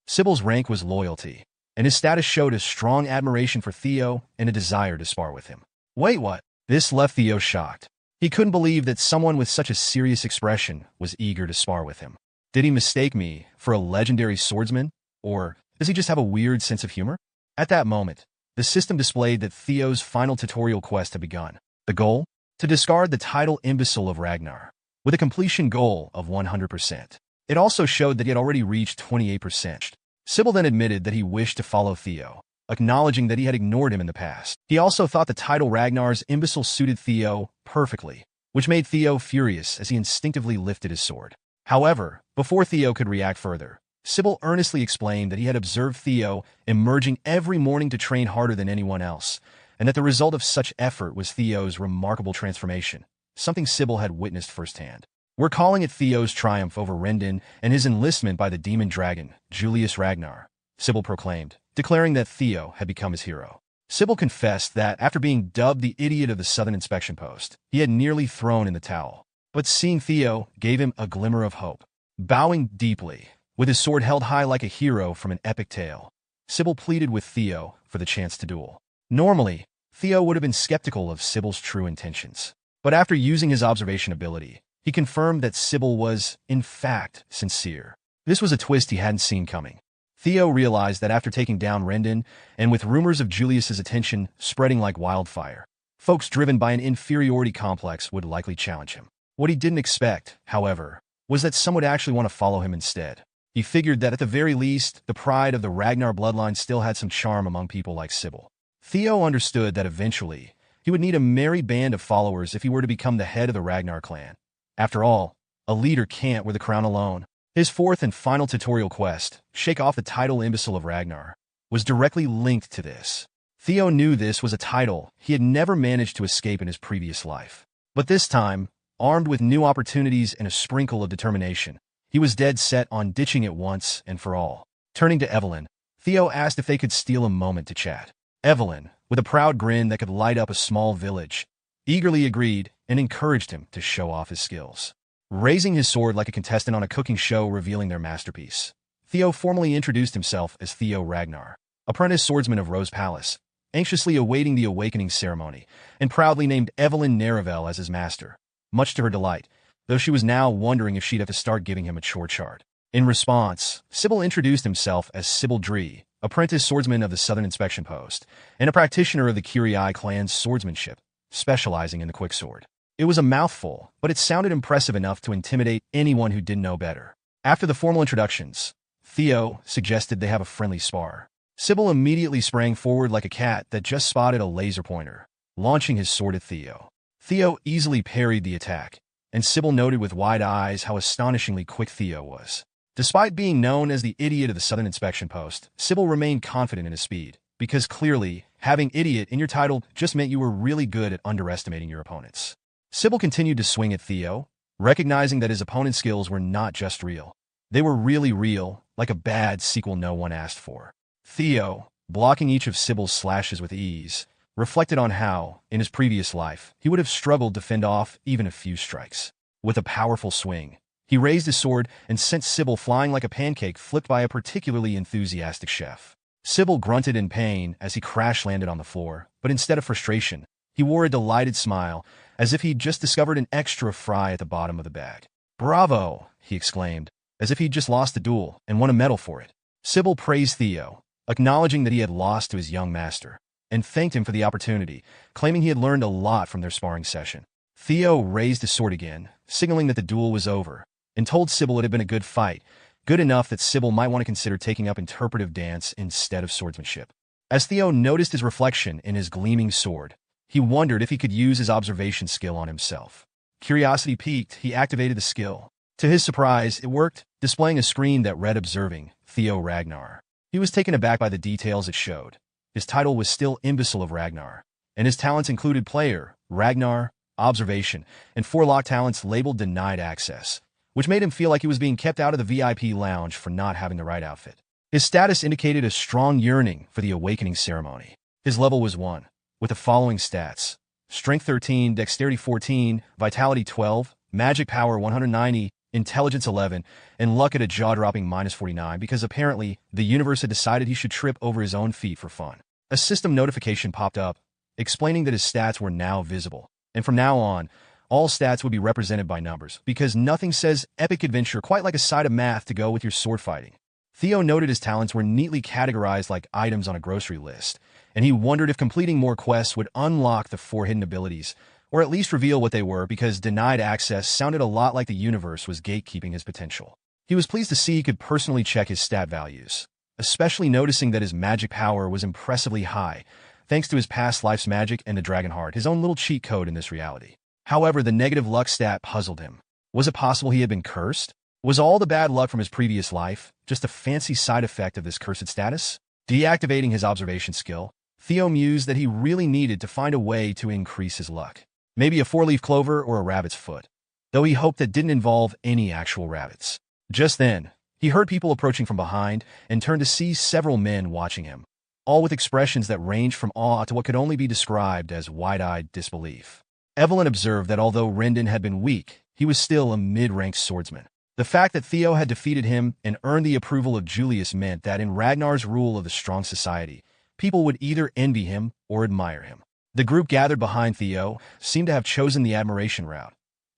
Sybil's rank was loyalty, and his status showed a strong admiration for Theo and a desire to spar with him. Wait, what? This left Theo shocked. He couldn't believe that someone with such a serious expression was eager to spar with him. Did he mistake me for a legendary swordsman? Or does he just have a weird sense of humor? At that moment, the system displayed that Theo's final tutorial quest had begun. The goal? To discard the title Imbecile of Ragnar, with a completion goal of 100%. It also showed that he had already reached 28%. Sybil then admitted that he wished to follow Theo, acknowledging that he had ignored him in the past. He also thought the title Ragnar's Imbecile suited Theo perfectly, which made Theo furious as he instinctively lifted his sword. However, before Theo could react further, Sybil earnestly explained that he had observed Theo emerging every morning to train harder than anyone else, and that the result of such effort was Theo's remarkable transformation, something Sybil had witnessed firsthand. We're calling it Theo's triumph over Rendan and his enlistment by the demon dragon, Julius Ragnar, Sybil proclaimed, declaring that Theo had become his hero. Sybil confessed that, after being dubbed the idiot of the Southern Inspection Post, he had nearly thrown in the towel. But seeing Theo gave him a glimmer of hope. Bowing deeply, with his sword held high like a hero from an epic tale, Sybil pleaded with Theo for the chance to duel. Normally, Theo would have been skeptical of Sybil's true intentions. But after using his observation ability, he confirmed that Sybil was, in fact, sincere. This was a twist he hadn't seen coming. Theo realized that after taking down Rendan, and with rumors of Julius's attention spreading like wildfire, folks driven by an inferiority complex would likely challenge him. What he didn't expect, however, was that some would actually want to follow him instead. He figured that at the very least, the pride of the Ragnar bloodline still had some charm among people like Sybil. Theo understood that eventually, he would need a merry band of followers if he were to become the head of the Ragnar clan. After all, a leader can't wear the crown alone. His fourth and final tutorial quest, Shake Off the Title Imbecile of Ragnar, was directly linked to this. Theo knew this was a title he had never managed to escape in his previous life. But this time, armed with new opportunities and a sprinkle of determination, he was dead set on ditching it once and for all. Turning to Evelyn, Theo asked if they could steal a moment to chat. Evelyn, with a proud grin that could light up a small village, eagerly agreed and encouraged him to show off his skills. Raising his sword like a contestant on a cooking show revealing their masterpiece, Theo formally introduced himself as Tir Ragnara, apprentice swordsman of Rose Palace, anxiously awaiting the awakening ceremony, and proudly named Evelyn Naravel as his master, much to her delight, though she was now wondering if she'd have to start giving him a chore chart. In response, Sybil introduced himself as Sybil Dree, apprentice swordsman of the Southern Inspection Post, and a practitioner of the Kirai clan's swordsmanship, specializing in the quicksword. It was a mouthful, but it sounded impressive enough to intimidate anyone who didn't know better. After the formal introductions, Theo suggested they have a friendly spar. Sybil immediately sprang forward like a cat that just spotted a laser pointer, launching his sword at Theo. Theo easily parried the attack, and Sybil noted with wide eyes how astonishingly quick Theo was. Despite being known as the idiot of the Southern Inspection Post, Sybil remained confident in his speed, because clearly, having idiot in your title just meant you were really good at underestimating your opponents. Sybil continued to swing at Theo, recognizing that his opponent's skills were not just real. They were really real, like a bad sequel no one asked for. Theo, blocking each of Sybil's slashes with ease, reflected on how, in his previous life, he would have struggled to fend off even a few strikes. With a powerful swing, he raised his sword and sent Sybil flying like a pancake flipped by a particularly enthusiastic chef. Sybil grunted in pain as he crash-landed on the floor, but instead of frustration, he wore a delighted smile, as if he'd just discovered an extra fry at the bottom of the bag. "Bravo!" he exclaimed, as if he'd just lost the duel and won a medal for it. Sybil praised Theo, acknowledging that he had lost to his young master, and thanked him for the opportunity, claiming he had learned a lot from their sparring session. Theo raised his sword again, signaling that the duel was over, and told Sybil it had been a good fight, good enough that Sybil might want to consider taking up interpretive dance instead of swordsmanship. As Theo noticed his reflection in his gleaming sword, he wondered if he could use his observation skill on himself. Curiosity piqued, he activated the skill. To his surprise, it worked, displaying a screen that read observing, Tir Ragnara. He was taken aback by the details it showed. His title was still Imbecile of Ragnar, and his talents included Player, Ragnar, Observation, and 4 locked talents labeled Denied Access, which made him feel like he was being kept out of the VIP lounge for not having the right outfit. His status indicated a strong yearning for the awakening ceremony. His level was 1, with the following stats: Strength 13, Dexterity 14, Vitality 12, Magic Power 190, Intelligence 11, and Luck at a jaw-dropping -49 because apparently the universe had decided he should trip over his own feet for fun. A system notification popped up, explaining that his stats were now visible, and from now on, all stats would be represented by numbers, because nothing says epic adventure quite like a side of math to go with your sword fighting. Theo noted his talents were neatly categorized like items on a grocery list, and he wondered if completing more quests would unlock the 4 hidden abilities, or at least reveal what they were, because Denied Access sounded a lot like the universe was gatekeeping his potential. He was pleased to see he could personally check his stat values, especially noticing that his magic power was impressively high, thanks to his past life's magic and the dragon heart, his own little cheat code in this reality. However, the negative luck stat puzzled him. Was it possible he had been cursed? Was all the bad luck from his previous life just a fancy side effect of this cursed status? Deactivating his observation skill, Theo mused that he really needed to find a way to increase his luck. Maybe a 4-leaf clover or a rabbit's foot, though he hoped that didn't involve any actual rabbits. Just then, he heard people approaching from behind and turned to see several men watching him, all with expressions that ranged from awe to what could only be described as wide-eyed disbelief. Evelyn observed that although Rendan had been weak, he was still a mid-ranked swordsman. The fact that Theo had defeated him and earned the approval of Julius meant that in Ragnar's rule of the strong society, people would either envy him or admire him. The group gathered behind Theo seemed to have chosen the admiration route.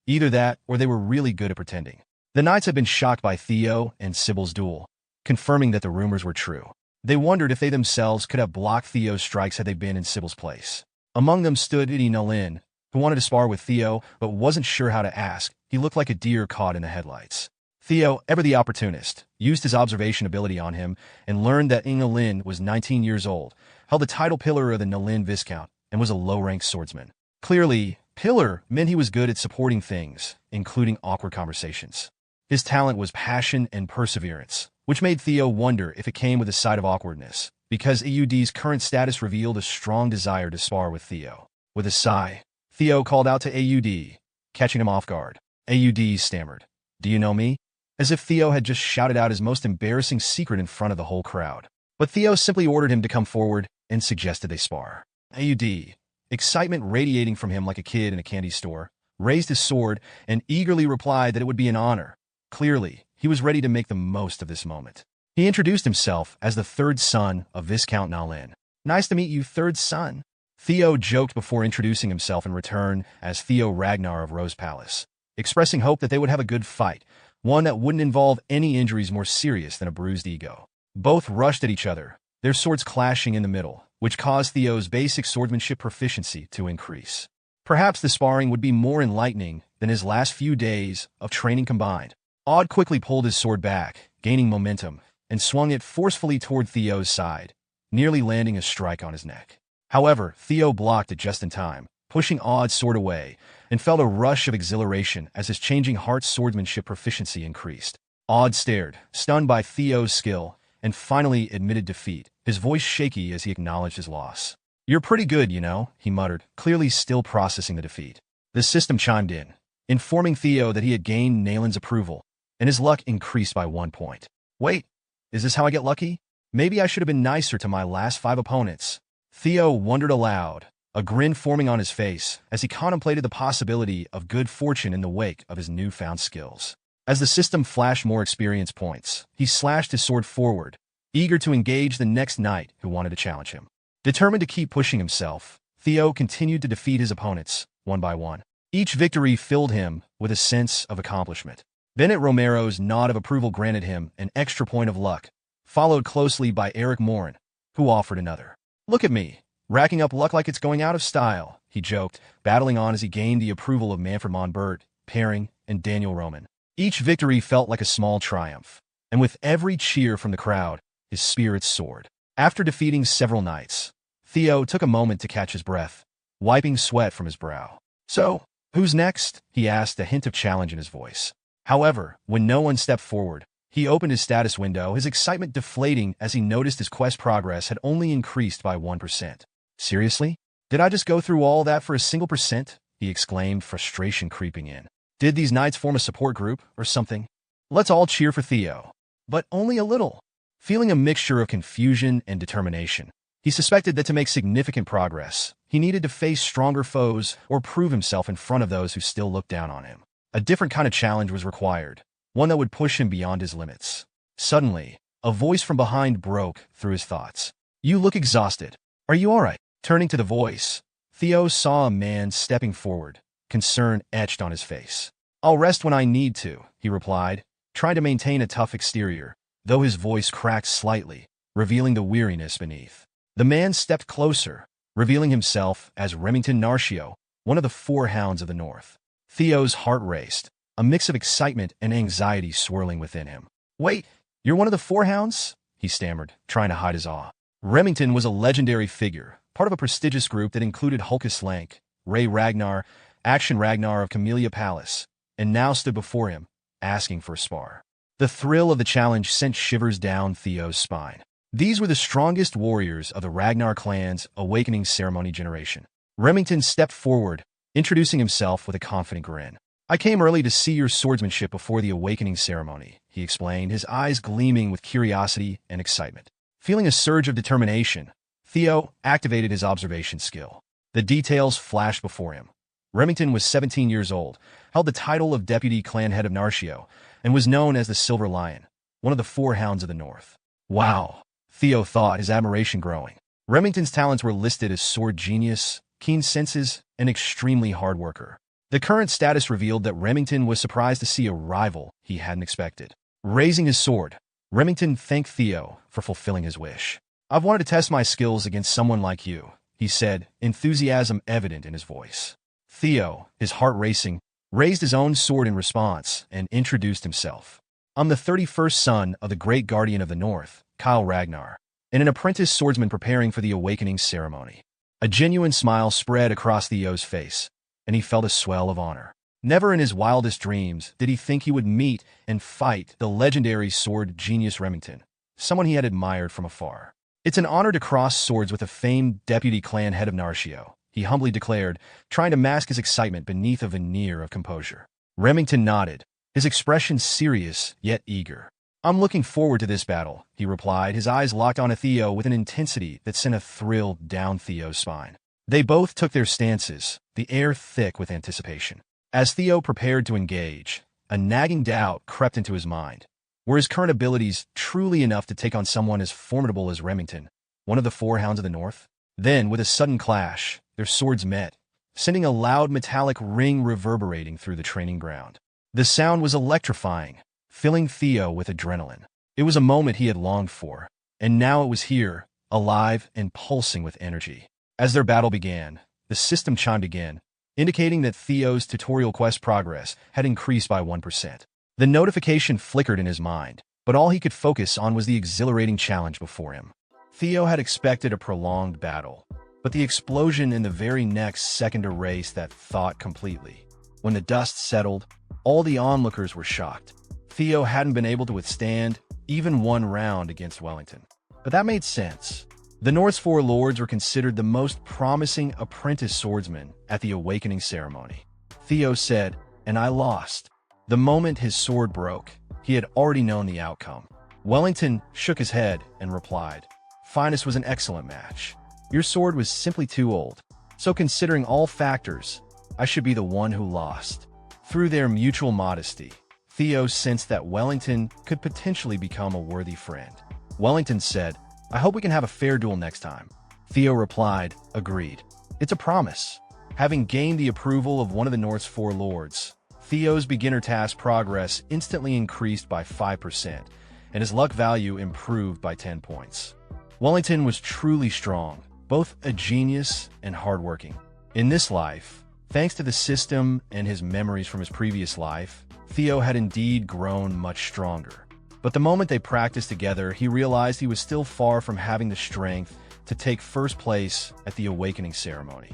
Either that, or they were really good at pretending. The knights had been shocked by Theo and Sybil's duel, confirming that the rumors were true. They wondered if they themselves could have blocked Theo's strikes had they been in Sybil's place. Among them stood Nalin, who wanted to spar with Theo but wasn't sure how to ask. He looked like a deer caught in the headlights. Theo, ever the opportunist, used his observation ability on him and learned that Nalin was 19 years old, held the title pillar of the Nalin Viscount, and was a low-ranked swordsman. Clearly, pillar meant he was good at supporting things, including awkward conversations. His talent was passion and perseverance, which made Theo wonder if it came with a side of awkwardness, because AUD's current status revealed a strong desire to spar with Theo. With a sigh, Theo called out to AUD, catching him off guard. AUD stammered, "Do you know me?" As if Theo had just shouted out his most embarrassing secret in front of the whole crowd. But Theo simply ordered him to come forward and suggested they spar. AUD, excitement radiating from him like a kid in a candy store, raised his sword and eagerly replied that it would be an honor. Clearly, he was ready to make the most of this moment. He introduced himself as the 3rd son of Viscount Nalin. "Nice to meet you, 3rd son." Theo joked before introducing himself in return as Tir Ragnara of Rose Palace, expressing hope that they would have a good fight, one that wouldn't involve any injuries more serious than a bruised ego. Both rushed at each other, their swords clashing in the middle, which caused Theo's basic swordsmanship proficiency to increase. Perhaps the sparring would be more enlightening than his last few days of training combined. Odd quickly pulled his sword back, gaining momentum, and swung it forcefully toward Theo's side, nearly landing a strike on his neck. However, Theo blocked it just in time, pushing Odd's sword away, and felt a rush of exhilaration as his changing heart's swordsmanship proficiency increased. Odd stared, stunned by Theo's skill, and finally admitted defeat, his voice shaky as he acknowledged his loss. "You're pretty good, you know," he muttered, clearly still processing the defeat. The system chimed in, informing Theo that he had gained Nalin's approval, and his luck increased by 1 point. "Wait, is this how I get lucky? Maybe I should have been nicer to my last 5 opponents." Theo wondered aloud, a grin forming on his face as he contemplated the possibility of good fortune in the wake of his newfound skills. As the system flashed more experience points, he slashed his sword forward, eager to engage the next knight who wanted to challenge him. Determined to keep pushing himself, Theo continued to defeat his opponents, one by one. Each victory filled him with a sense of accomplishment. Bennett Romero's nod of approval granted him an extra point of luck, followed closely by Eric Morin, who offered another. "Look at me, racking up luck like it's going out of style," he joked, battling on as he gained the approval of Manfred Monbert, Paring, and Daniel Roman. Each victory felt like a small triumph, and with every cheer from the crowd, his spirits soared. After defeating several knights, Theo took a moment to catch his breath, wiping sweat from his brow. "So, who's next?" he asked, a hint of challenge in his voice. However, when no one stepped forward, he opened his status window, his excitement deflating as he noticed his quest progress had only increased by 1%. "Seriously? Did I just go through all that for a single percent?" he exclaimed, frustration creeping in. Did these knights form a support group or something? Let's all cheer for Theo. But only a little. Feeling a mixture of confusion and determination, he suspected that to make significant progress, he needed to face stronger foes or prove himself in front of those who still looked down on him. A different kind of challenge was required, one that would push him beyond his limits. Suddenly, a voice from behind broke through his thoughts. "You look exhausted. Are you all right?" Turning to the voice, Theo saw a man stepping forward, concern etched on his face. "I'll rest when I need to," he replied, trying to maintain a tough exterior, though his voice cracked slightly, revealing the weariness beneath. The man stepped closer, revealing himself as Remington Narcio, one of the four hounds of the North. Theo's heart raced, a mix of excitement and anxiety swirling within him. "Wait, you're one of the four hounds?" he stammered, trying to hide his awe. Remington was a legendary figure, part of a prestigious group that included Hulkus Lank, Ray Ragnar, Action Ragnar of Camellia Palace, and now stood before him, asking for a spar. The thrill of the challenge sent shivers down Theo's spine. These were the strongest warriors of the Ragnar clan's awakening ceremony generation. Remington stepped forward, introducing himself with a confident grin. "I came early to see your swordsmanship before the awakening ceremony," he explained, his eyes gleaming with curiosity and excitement. Feeling a surge of determination, Theo activated his observation skill. The details flashed before him. Remington was 17 years old, held the title of Deputy Clan Head of Narcio, and was known as the Silver Lion, one of the four hounds of the North. Wow, Theo thought, his admiration growing. Remington's talents were listed as sword genius, keen senses, and extremely hard worker. The current status revealed that Remington was surprised to see a rival he hadn't expected. Raising his sword, Remington thanked Theo for fulfilling his wish. "I've wanted to test my skills against someone like you," he said, enthusiasm evident in his voice. Theo, his heart racing, raised his own sword in response and introduced himself. "I'm the 31st son of the great guardian of the North, Tir Ragnara, and an apprentice swordsman preparing for the awakening ceremony." A genuine smile spread across Theo's face, and he felt a swell of honor. Never in his wildest dreams did he think he would meet and fight the legendary sword genius Remington, someone he had admired from afar. "It's an honor to cross swords with the famed Deputy Clan Head of Narcio," he humbly declared, trying to mask his excitement beneath a veneer of composure. Remington nodded, his expression serious yet eager. "I'm looking forward to this battle," he replied, his eyes locked on Theo with an intensity that sent a thrill down Theo's spine. They both took their stances, the air thick with anticipation. As Theo prepared to engage, a nagging doubt crept into his mind. Were his current abilities truly enough to take on someone as formidable as Remington, one of the four hounds of the North? Then, with a sudden clash, their swords met, sending a loud metallic ring reverberating through the training ground. The sound was electrifying, filling Theo with adrenaline. It was a moment he had longed for, and now it was here, alive and pulsing with energy. As their battle began, the system chimed again, indicating that Theo's tutorial quest progress had increased by 1%. The notification flickered in his mind, but all he could focus on was the exhilarating challenge before him. Theo had expected a prolonged battle, but the explosion in the very next second erased that thought completely. When the dust settled, all the onlookers were shocked. Theo hadn't been able to withstand even one round against Wellington. But that made sense. The North's four lords were considered the most promising apprentice swordsmen at the awakening ceremony. Theo said, "And I lost." The moment his sword broke, he had already known the outcome. Wellington shook his head and replied, "Finus was an excellent match. Your sword was simply too old. So considering all factors, I should be the one who lost." Through their mutual modesty, Theo sensed that Wellington could potentially become a worthy friend. Wellington said, "I hope we can have a fair duel next time." Theo replied, "Agreed. It's a promise." Having gained the approval of one of the North's four lords, Theo's beginner task progress instantly increased by 5%, and his luck value improved by 10 points. Wellington was truly strong, both a genius and hardworking. In this life, thanks to the system and his memories from his previous life, Theo had indeed grown much stronger. But the moment they practiced together, he realized he was still far from having the strength to take first place at the awakening ceremony.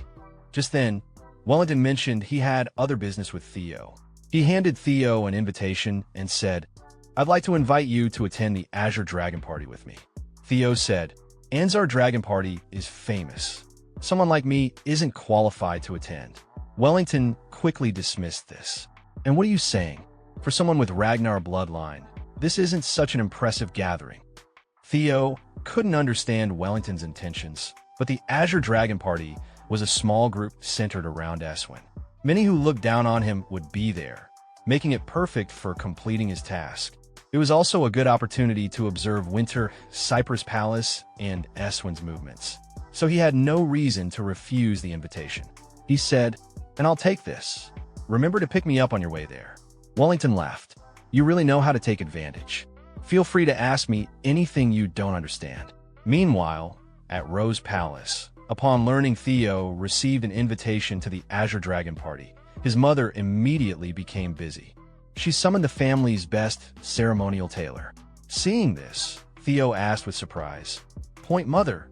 Just then, Wellington mentioned he had other business with Theo. He handed Theo an invitation and said, "I'd like to invite you to attend the Azure Dragon Party with me." Theo said, "Anzar Dragon Party is famous. Someone like me isn't qualified to attend." Wellington quickly dismissed this. "And what are you saying? For someone with Ragnar bloodline, this isn't such an impressive gathering." Theo couldn't understand Wellington's intentions, but the Azure Dragon Party was a small group centered around Eswin. Many who looked down on him would be there, making it perfect for completing his task. It was also a good opportunity to observe Winter, Cypress Palace, and Eswin's movements, so he had no reason to refuse the invitation. He said, "And I'll take this. Remember to pick me up on your way there." Wellington laughed. "You really know how to take advantage. Feel free to ask me anything you don't understand." Meanwhile, at Rose Palace, upon learning Theo received an invitation to the Azure Dragon Party, his mother immediately became busy. She summoned the family's best ceremonial tailor. Seeing this, Theo asked with surprise, "Point mother,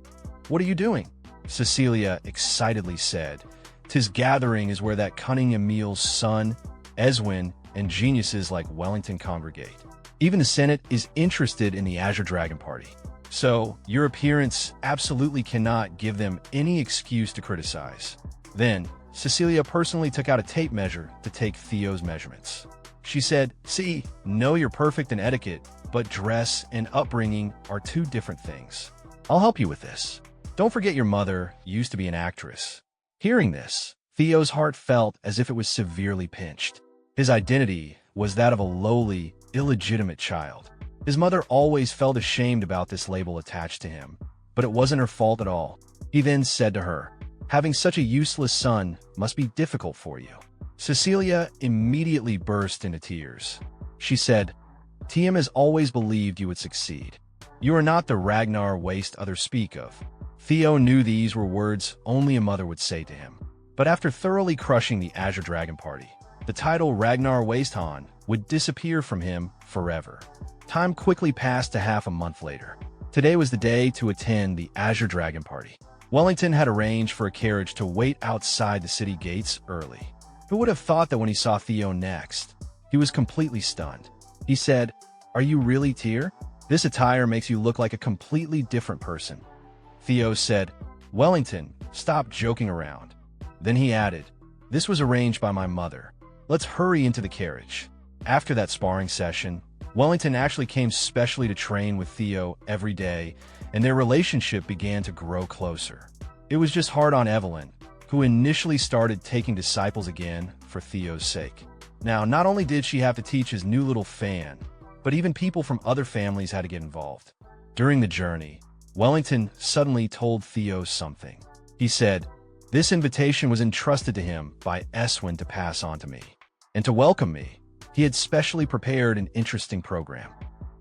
what are you doing?" Cecilia excitedly said, "'Tis gathering is where that cunning Emil's son, Eswin, and geniuses like Wellington congregate. Even the Senate is interested in the Azure Dragon Party. So, your appearance absolutely cannot give them any excuse to criticize." Then, Cecilia personally took out a tape measure to take Theo's measurements. She said, "See, know you're perfect in etiquette, but dress and upbringing are two different things. I'll help you with this. Don't forget your mother used to be an actress." Hearing this, Theo's heart felt as if it was severely pinched. His identity was that of a lowly, illegitimate child. His mother always felt ashamed about this label attached to him, but it wasn't her fault at all. He then said to her, "Having such a useless son must be difficult for you." Cecilia immediately burst into tears. She said, "TM has always believed you would succeed. You are not the Ragnar waste others speak of." Theo knew these were words only a mother would say to him. But after thoroughly crushing the Azure Dragon Party, the title Ragnar Wastehan would disappear from him forever. Time quickly passed to half a month later. Today was the day to attend the Azure Dragon Party. Wellington had arranged for a carriage to wait outside the city gates early. Who would have thought that when he saw Theo next? He was completely stunned. He said, "Are you really Tir? This attire makes you look like a completely different person." Theo said, "Wellington, stop joking around." Then he added, "This was arranged by my mother. Let's hurry into the carriage." After that sparring session, Wellington actually came specially to train with Theo every day, and their relationship began to grow closer. It was just hard on Evelyn, who initially started taking disciples again for Theo's sake. Now, not only did she have to teach his new little fan, but even people from other families had to get involved. During the journey, Wellington suddenly told Theo something. He said, "This invitation was entrusted to him by Eswin to pass on to me. And to welcome me, he had specially prepared an interesting program."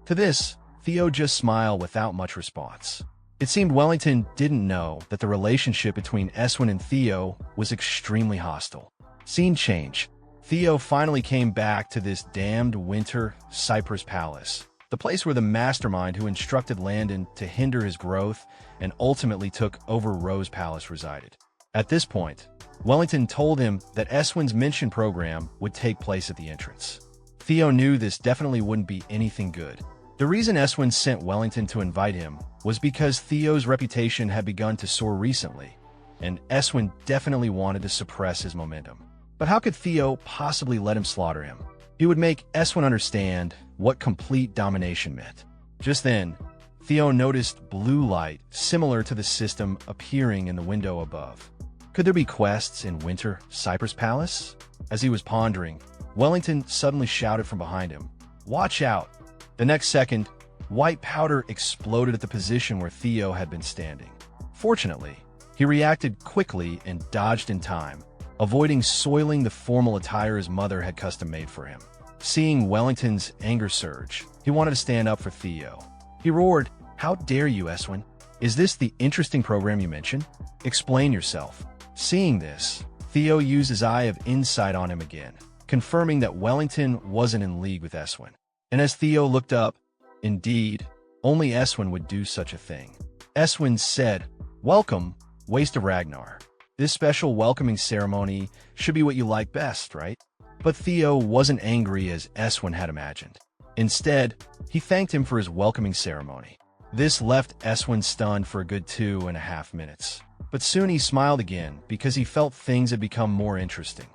To this, Theo just smiled without much response. It seemed Wellington didn't know that the relationship between Eswin and Theo was extremely hostile. Scene change. Theo finally came back to this damned Winter, Cypress Palace, the place where the mastermind who instructed Landon to hinder his growth and ultimately took over Rose Palace resided. At this point, Wellington told him that Eswin's mission program would take place at the entrance. Theo knew this definitely wouldn't be anything good. The reason Eswin sent Wellington to invite him was because Theo's reputation had begun to soar recently, and Eswin definitely wanted to suppress his momentum. But how could Theo possibly let him slaughter him? He would make Eswin understand what complete domination meant. Just then, Theo noticed blue light similar to the system appearing in the window above. Could there be quests in Winter, Cypress Palace? As he was pondering, Wellington suddenly shouted from behind him, "Watch out!" The next second, white powder exploded at the position where Theo had been standing. Fortunately, he reacted quickly and dodged in time, avoiding soiling the formal attire his mother had custom-made for him. Seeing Wellington's anger surge, he wanted to stand up for Theo. He roared, "How dare you, Eswin? Is this the interesting program you mentioned? Explain yourself." Seeing this, Theo used his eye of insight on him again, confirming that Wellington wasn't in league with Eswin. And as Theo looked up, indeed, only Eswin would do such a thing. Eswin said, "Welcome, Waste of Ragnar. This special welcoming ceremony should be what you like best, right?" But Theo wasn't angry as Eswin had imagined. Instead, he thanked him for his welcoming ceremony. This left Eswin stunned for a good 2.5 minutes. But soon he smiled again because he felt things had become more interesting.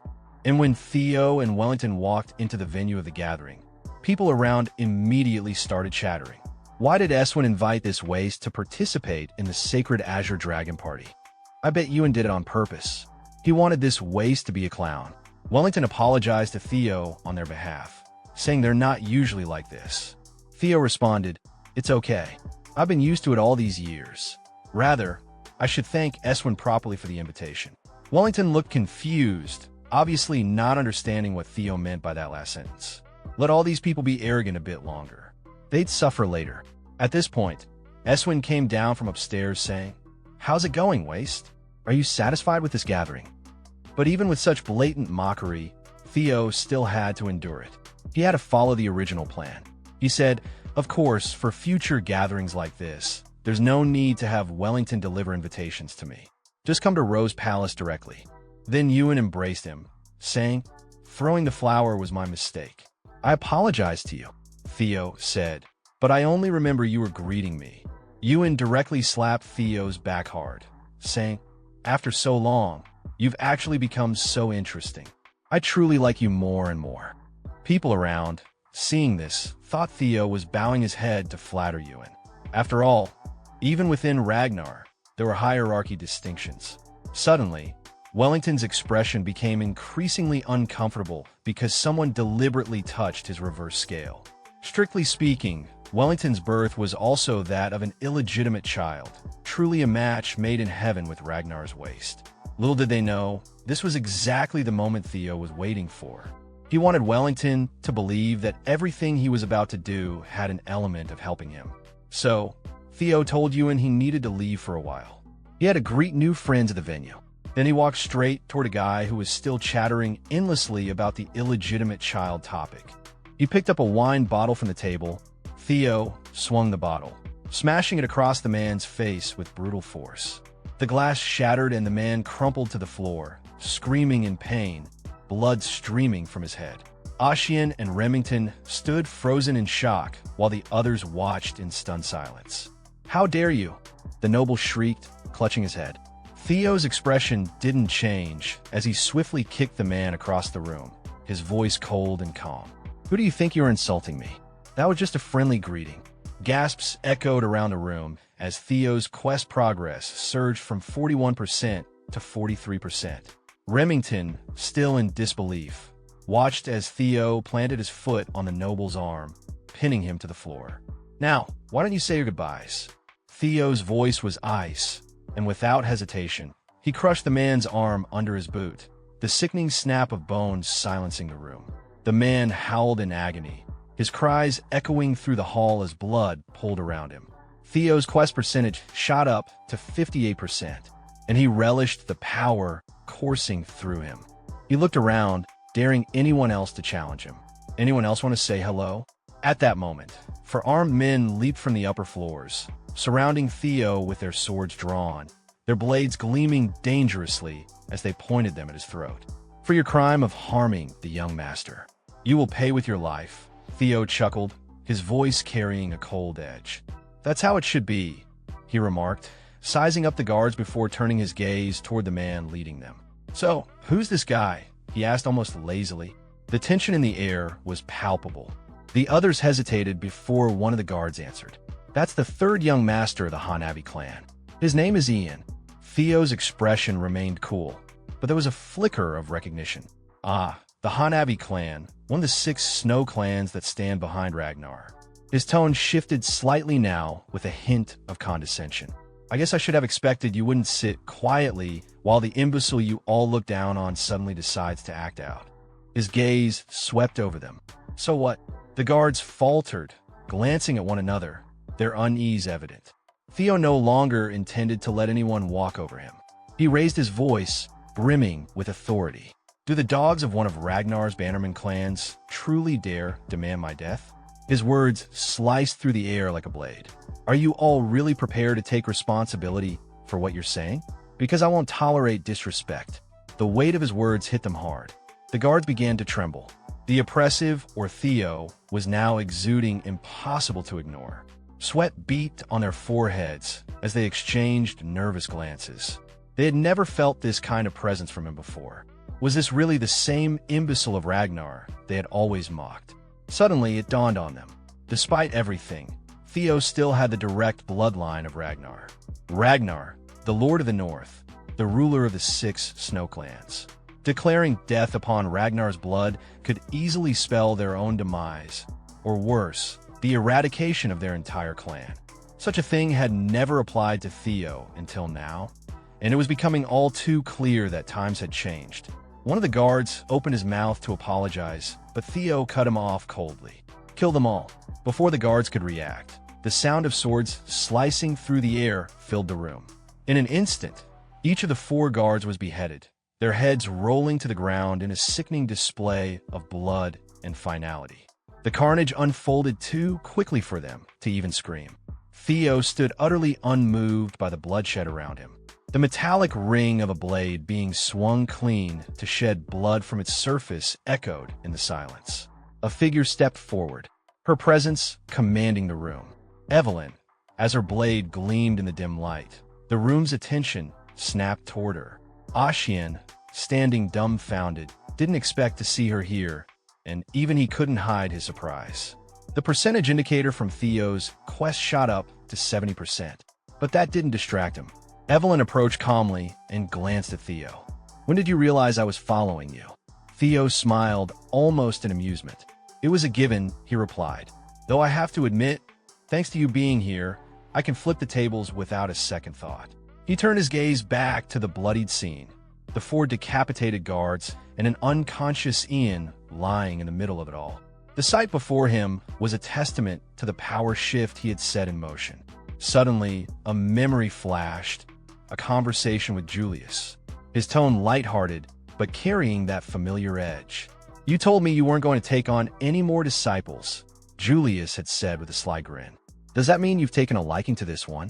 And when Theo and Wellington walked into the venue of the gathering, people around immediately started chattering. Why did Eswin invite this waste to participate in the sacred Azure Dragon party? I bet Ewan did it on purpose. He wanted this waste to be a clown. Wellington apologized to Theo on their behalf, saying they're not usually like this. Theo responded, "It's okay. I've been used to it all these years. Rather, I should thank Eswin properly for the invitation." Wellington looked confused, obviously not understanding what Theo meant by that last sentence. Let all these people be arrogant a bit longer. They'd suffer later. At this point, Eswin came down from upstairs saying, "How's it going, Waste? Are you satisfied with this gathering?" But even with such blatant mockery, Theo still had to endure it. He had to follow the original plan. He said, "Of course, for future gatherings like this, there's no need to have Wellington deliver invitations to me. Just come to Rose Palace directly." Then Ewan embraced him, saying, "Throwing the flower was my mistake. I apologize to you," Theo said, "but I only remember you were greeting me." Ewan directly slapped Theo's back hard, saying, "After so long, you've actually become so interesting. I truly like you more and more." People around, seeing this, thought Theo was bowing his head to flatter Ewan. After all, even within Ragnar, there were hierarchy distinctions. Suddenly, Wellington's expression became increasingly uncomfortable because someone deliberately touched his reverse scale. Strictly speaking, Wellington's birth was also that of an illegitimate child, truly a match made in heaven with Ragnar's waste. Little did they know, this was exactly the moment Theo was waiting for. He wanted Wellington to believe that everything he was about to do had an element of helping him. So, Theo told Ewan he needed to leave for a while. He had to greet new friends at the venue. Then he walked straight toward a guy who was still chattering endlessly about the illegitimate child topic. He picked up a wine bottle from the table. Theo swung the bottle, smashing it across the man's face with brutal force. The glass shattered and the man crumpled to the floor, screaming in pain, blood streaming from his head. Ashian and Remington stood frozen in shock while the others watched in stunned silence. "How dare you?" the noble shrieked, clutching his head. Theo's expression didn't change as he swiftly kicked the man across the room, his voice cold and calm. "Who do you think you're insulting me? That was just a friendly greeting." Gasps echoed around the room as Theo's quest progress surged from 41% to 43%. Remington, still in disbelief, watched as Theo planted his foot on the noble's arm, pinning him to the floor. "Now, why don't you say your goodbyes?" Theo's voice was ice, and without hesitation, he crushed the man's arm under his boot, the sickening snap of bones silencing the room. The man howled in agony, his cries echoing through the hall as blood pooled around him. Theo's quest percentage shot up to 58%, and he relished the power coursing through him. He looked around, daring anyone else to challenge him. Anyone else want to say hello? At that moment, four armed men leaped from the upper floors, surrounding Theo with their swords drawn, their blades gleaming dangerously as they pointed them at his throat. "For your crime of harming the young master, you will pay with your life," Theo chuckled, his voice carrying a cold edge. "That's how it should be," he remarked, sizing up the guards before turning his gaze toward the man leading them. "So, who's this guy?" he asked almost lazily. The tension in the air was palpable. The others hesitated before one of the guards answered. "That's the third young master of the Hanabi clan. His name is Ian." Theo's expression remained cool, but there was a flicker of recognition. "Ah, the Hanabi clan, one of the 6 snow clans that stand behind Ragnar." His tone shifted slightly now with a hint of condescension. "I guess I should have expected you wouldn't sit quietly while the imbecile you all look down on suddenly decides to act out." His gaze swept over them. "So what?" The guards faltered, glancing at one another, their unease evident. Theo no longer intended to let anyone walk over him. He raised his voice, brimming with authority. Do the dogs of one of Ragnar's bannerman clans truly dare demand my death? His words sliced through the air like a blade. Are you all really prepared to take responsibility for what you're saying? Because I won't tolerate disrespect. The weight of his words hit them hard. The guards began to tremble. The oppressive, or Theo, was now exuding impossible to ignore. Sweat beat on their foreheads as they exchanged nervous glances. They had never felt this kind of presence from him before. Was this really the same imbecile of Ragnar they had always mocked? Suddenly, it dawned on them. Despite everything, Theo still had the direct bloodline of Ragnar. Ragnar, the Lord of the North, the ruler of the 6 snow clans. Declaring death upon Ragnar's blood could easily spell their own demise, or worse, the eradication of their entire clan. Such a thing had never applied to Theo until now, and it was becoming all too clear that times had changed. One of the guards opened his mouth to apologize, but Theo cut him off coldly. Kill them all. Before the guards could react, the sound of swords slicing through the air filled the room. In an instant, each of the 4 guards was beheaded, their heads rolling to the ground in a sickening display of blood and finality. The carnage unfolded too quickly for them to even scream. Theo stood utterly unmoved by the bloodshed around him. The metallic ring of a blade being swung clean to shed blood from its surface echoed in the silence. A figure stepped forward, her presence commanding the room. Evelyn, as her blade gleamed in the dim light. The room's attention snapped toward her. Ashian, standing dumbfounded, didn't expect to see her here, and even he couldn't hide his surprise. The percentage indicator from Theo's quest shot up to 70%, but that didn't distract him. Evelyn approached calmly and glanced at Theo. When did you realize I was following you? Theo smiled, almost in amusement. It was a given, he replied. Though I have to admit, thanks to you being here, I can flip the tables without a second thought. He turned his gaze back to the bloodied scene, the 4 decapitated guards, and an unconscious Ian lying in the middle of it all. The sight before him was a testament to the power shift he had set in motion. Suddenly, a memory flashed, a conversation with Julius, his tone lighthearted, but carrying that familiar edge. You told me you weren't going to take on any more disciples, Julius had said with a sly grin. Does that mean you've taken a liking to this one?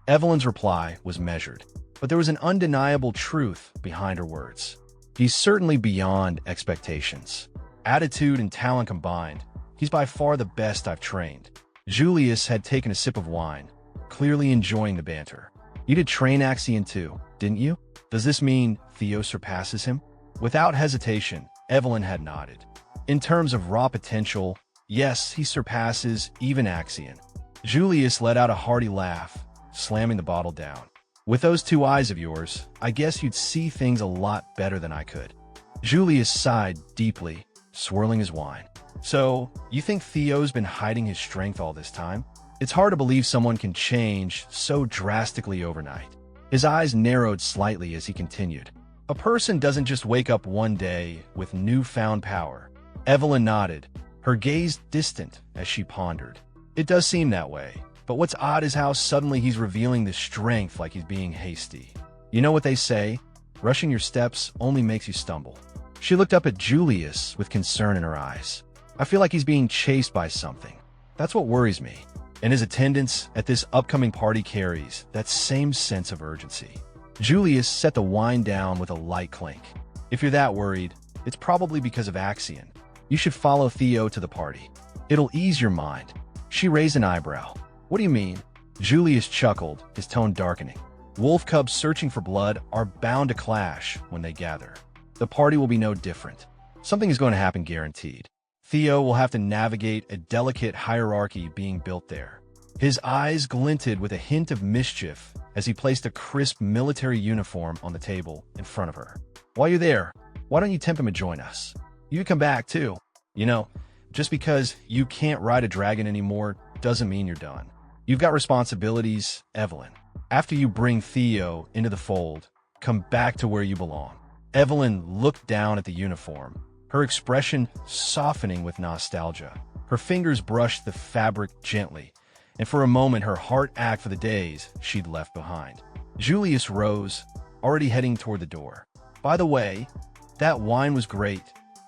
Evelyn's reply was measured, but there was an undeniable truth behind her words. He's certainly beyond expectations. Attitude and talent combined, he's by far the best I've trained. Julius had taken a sip of wine, clearly enjoying the banter. You did train Axion too, didn't you? Does this mean Theo surpasses him? Without hesitation, Evelyn had nodded. In terms of raw potential, yes, he surpasses even Axion. Julius let out a hearty laugh, slamming the bottle down. With those 2 eyes of yours, I guess you'd see things a lot better than I could. Julius sighed deeply, swirling his wine. So, you think Theo's been hiding his strength all this time? It's hard to believe someone can change so drastically overnight. His eyes narrowed slightly as he continued. A person doesn't just wake up one day with newfound power. Evelyn nodded, her gaze distant as she pondered. It does seem that way, but what's odd is how suddenly he's revealing this strength like he's being hasty. You know what they say? Rushing your steps only makes you stumble. She looked up at Julius with concern in her eyes. I feel like he's being chased by something. That's what worries me. And his attendance at this upcoming party carries that same sense of urgency. Julius set the wine down with a light clink. If you're that worried, it's probably because of Axion. You should follow Theo to the party. It'll ease your mind. She raised an eyebrow. What do you mean? Julius chuckled, his tone darkening. Wolf cubs searching for blood are bound to clash when they gather. The party will be no different. Something is going to happen guaranteed. Theo will have to navigate a delicate hierarchy being built there. His eyes glinted with a hint of mischief as he placed a crisp military uniform on the table in front of her. While you're there, why don't you tempt him to join us? You can come back too. You know, just because you can't ride a dragon anymore doesn't mean you're done. You've got responsibilities, Evelyn. After you bring Theo into the fold, come back to where you belong. Evelyn looked down at the uniform, her expression softening with nostalgia. Her fingers brushed the fabric gently, and for a moment her heart ached for the days she'd left behind. Julius rose, already heading toward the door. By the way, That wine was great,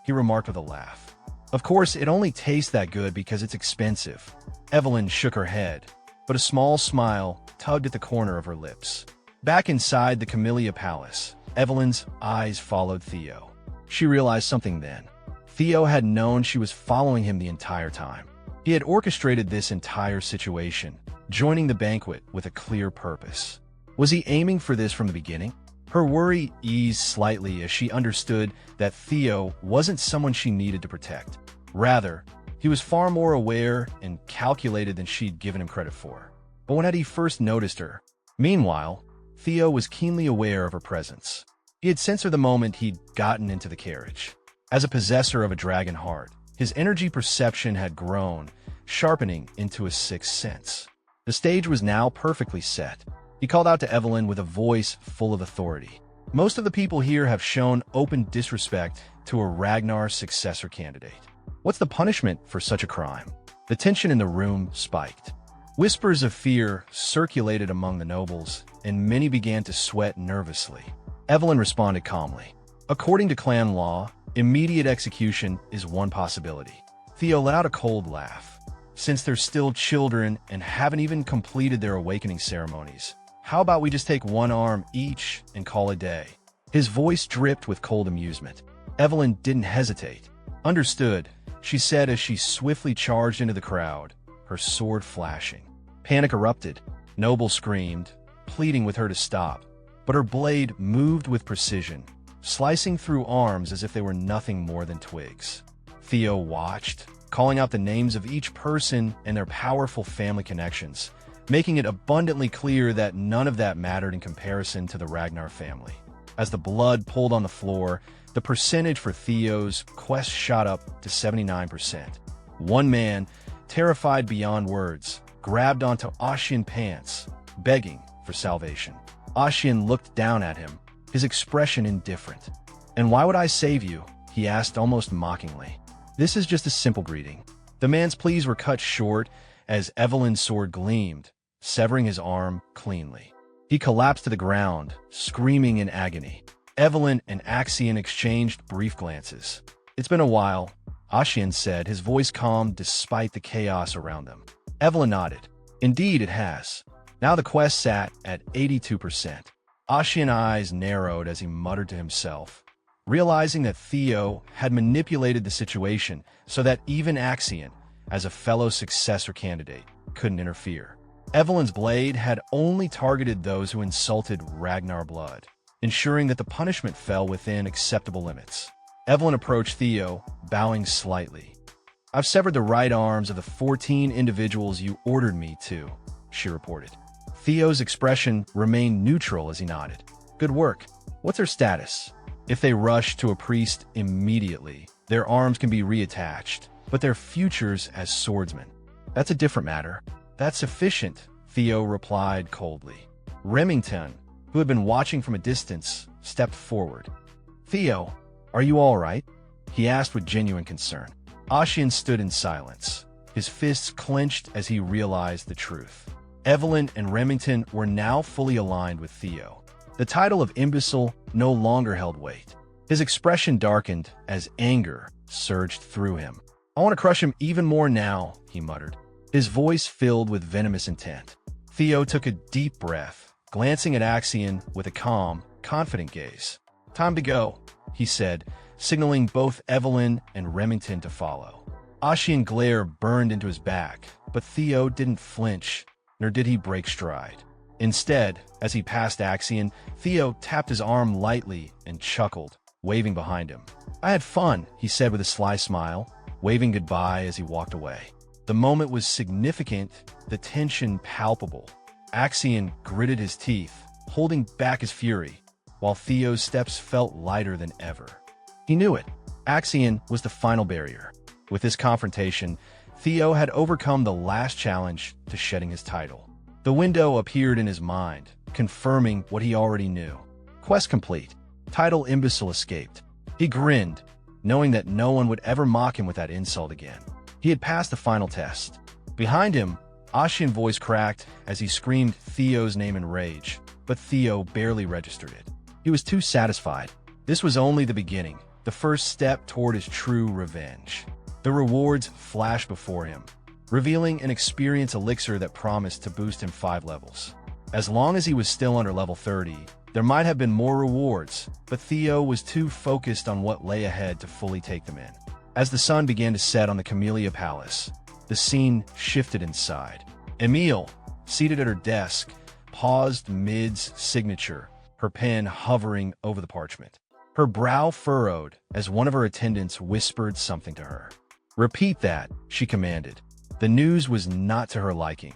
he remarked with a laugh. Of course, it only tastes that good because it's expensive. Evelyn shook her head, but a small smile tugged at the corner of her lips. Back inside the Camellia Palace, Evelyn's eyes followed Theo. She realized something then. Theo had known she was following him the entire time. He had orchestrated this entire situation, joining the banquet with a clear purpose. Was he aiming for this from the beginning? Her worry eased slightly as she understood that Theo wasn't someone she needed to protect. Rather, he was far more aware and calculated than she'd given him credit for. But when had he first noticed her? Meanwhile, Theo was keenly aware of her presence. He had sensed her the moment he'd gotten into the carriage. As a possessor of a dragon heart, his energy perception had grown, sharpening into a sixth sense. The stage was now perfectly set. He called out to Evelyn with a voice full of authority. Most of the people here have shown open disrespect to a Ragnar successor candidate. What's the punishment for such a crime? The tension in the room spiked. Whispers of fear circulated among the nobles, and many began to sweat nervously. Evelyn responded calmly. According to clan law, immediate execution is one possibility. Theo let out a cold laugh. Since they're still children and haven't even completed their awakening ceremonies, how about we just take one arm each and call a day? His voice dripped with cold amusement. Evelyn didn't hesitate. Understood, she said as she swiftly charged into the crowd, her sword flashing. Panic erupted. Noble screamed, pleading with her to stop. But her blade moved with precision, slicing through arms as if they were nothing more than twigs. Theo watched, calling out the names of each person and their powerful family connections, making it abundantly clear that none of that mattered in comparison to the Ragnar family. As the blood pulled on the floor, the percentage for Theo's quest shot up to 79%. One man, terrified beyond words, grabbed onto Ashian's pants, begging for salvation. Ashian looked down at him, his expression indifferent. "And why would I save you?" he asked almost mockingly. "This is just a simple greeting." The man's pleas were cut short as Evelyn's sword gleamed, severing his arm cleanly. He collapsed to the ground, screaming in agony. Evelyn and Axion exchanged brief glances. "It's been a while," Ashian said, his voice calm despite the chaos around them. Evelyn nodded. "Indeed it has." Now the quest sat at 82%. Ashian's eyes narrowed as he muttered to himself, realizing that Theo had manipulated the situation so that even Axion, as a fellow successor candidate, couldn't interfere. Evelyn's blade had only targeted those who insulted Ragnar blood, ensuring that the punishment fell within acceptable limits. Evelyn approached Theo, bowing slightly. "I've severed the right arms of the 14 individuals you ordered me to," she reported. Theo's expression remained neutral as he nodded. "Good work. What's their status?" "If they rush to a priest immediately, their arms can be reattached, but their futures as swordsmen. That's a different matter." "That's sufficient," Theo replied coldly. Remington, who had been watching from a distance, stepped forward. "Theo, are you all right?" he asked with genuine concern. Ashian stood in silence, his fists clenched as he realized the truth. Evelyn and Remington were now fully aligned with Theo. The title of imbecile no longer held weight. His expression darkened as anger surged through him. "I want to crush him even more now," he muttered, his voice filled with venomous intent. Theo took a deep breath, glancing at Axion with a calm, confident gaze. "Time to go," he said, signaling both Evelyn and Remington to follow. Ashian glare burned into his back, but Theo didn't flinch, nor did he break stride. Instead, as he passed Axion, Theo tapped his arm lightly and chuckled, waving behind him. "I had fun," he said with a sly smile, waving goodbye as he walked away. The moment was significant, the tension palpable. Axion gritted his teeth, holding back his fury, while Theo's steps felt lighter than ever. He knew it. Axion was the final barrier. With this confrontation, Theo had overcome the last challenge to shedding his title. The window appeared in his mind, confirming what he already knew. Quest complete. Title imbecile escaped. He grinned, knowing that no one would ever mock him with that insult again. He had passed the final test. Behind him, Ashian's voice cracked as he screamed Theo's name in rage, but Theo barely registered it. He was too satisfied. This was only the beginning, the first step toward his true revenge. The rewards flashed before him, revealing an experience elixir that promised to boost him 5 levels. As long as he was still under level 30, there might have been more rewards, but Theo was too focused on what lay ahead to fully take them in. As the sun began to set on the Camellia Palace, the scene shifted inside. Emile, seated at her desk, paused mid's signature, her pen hovering over the parchment. Her brow furrowed as one of her attendants whispered something to her. "Repeat that," she commanded. The news was not to her liking,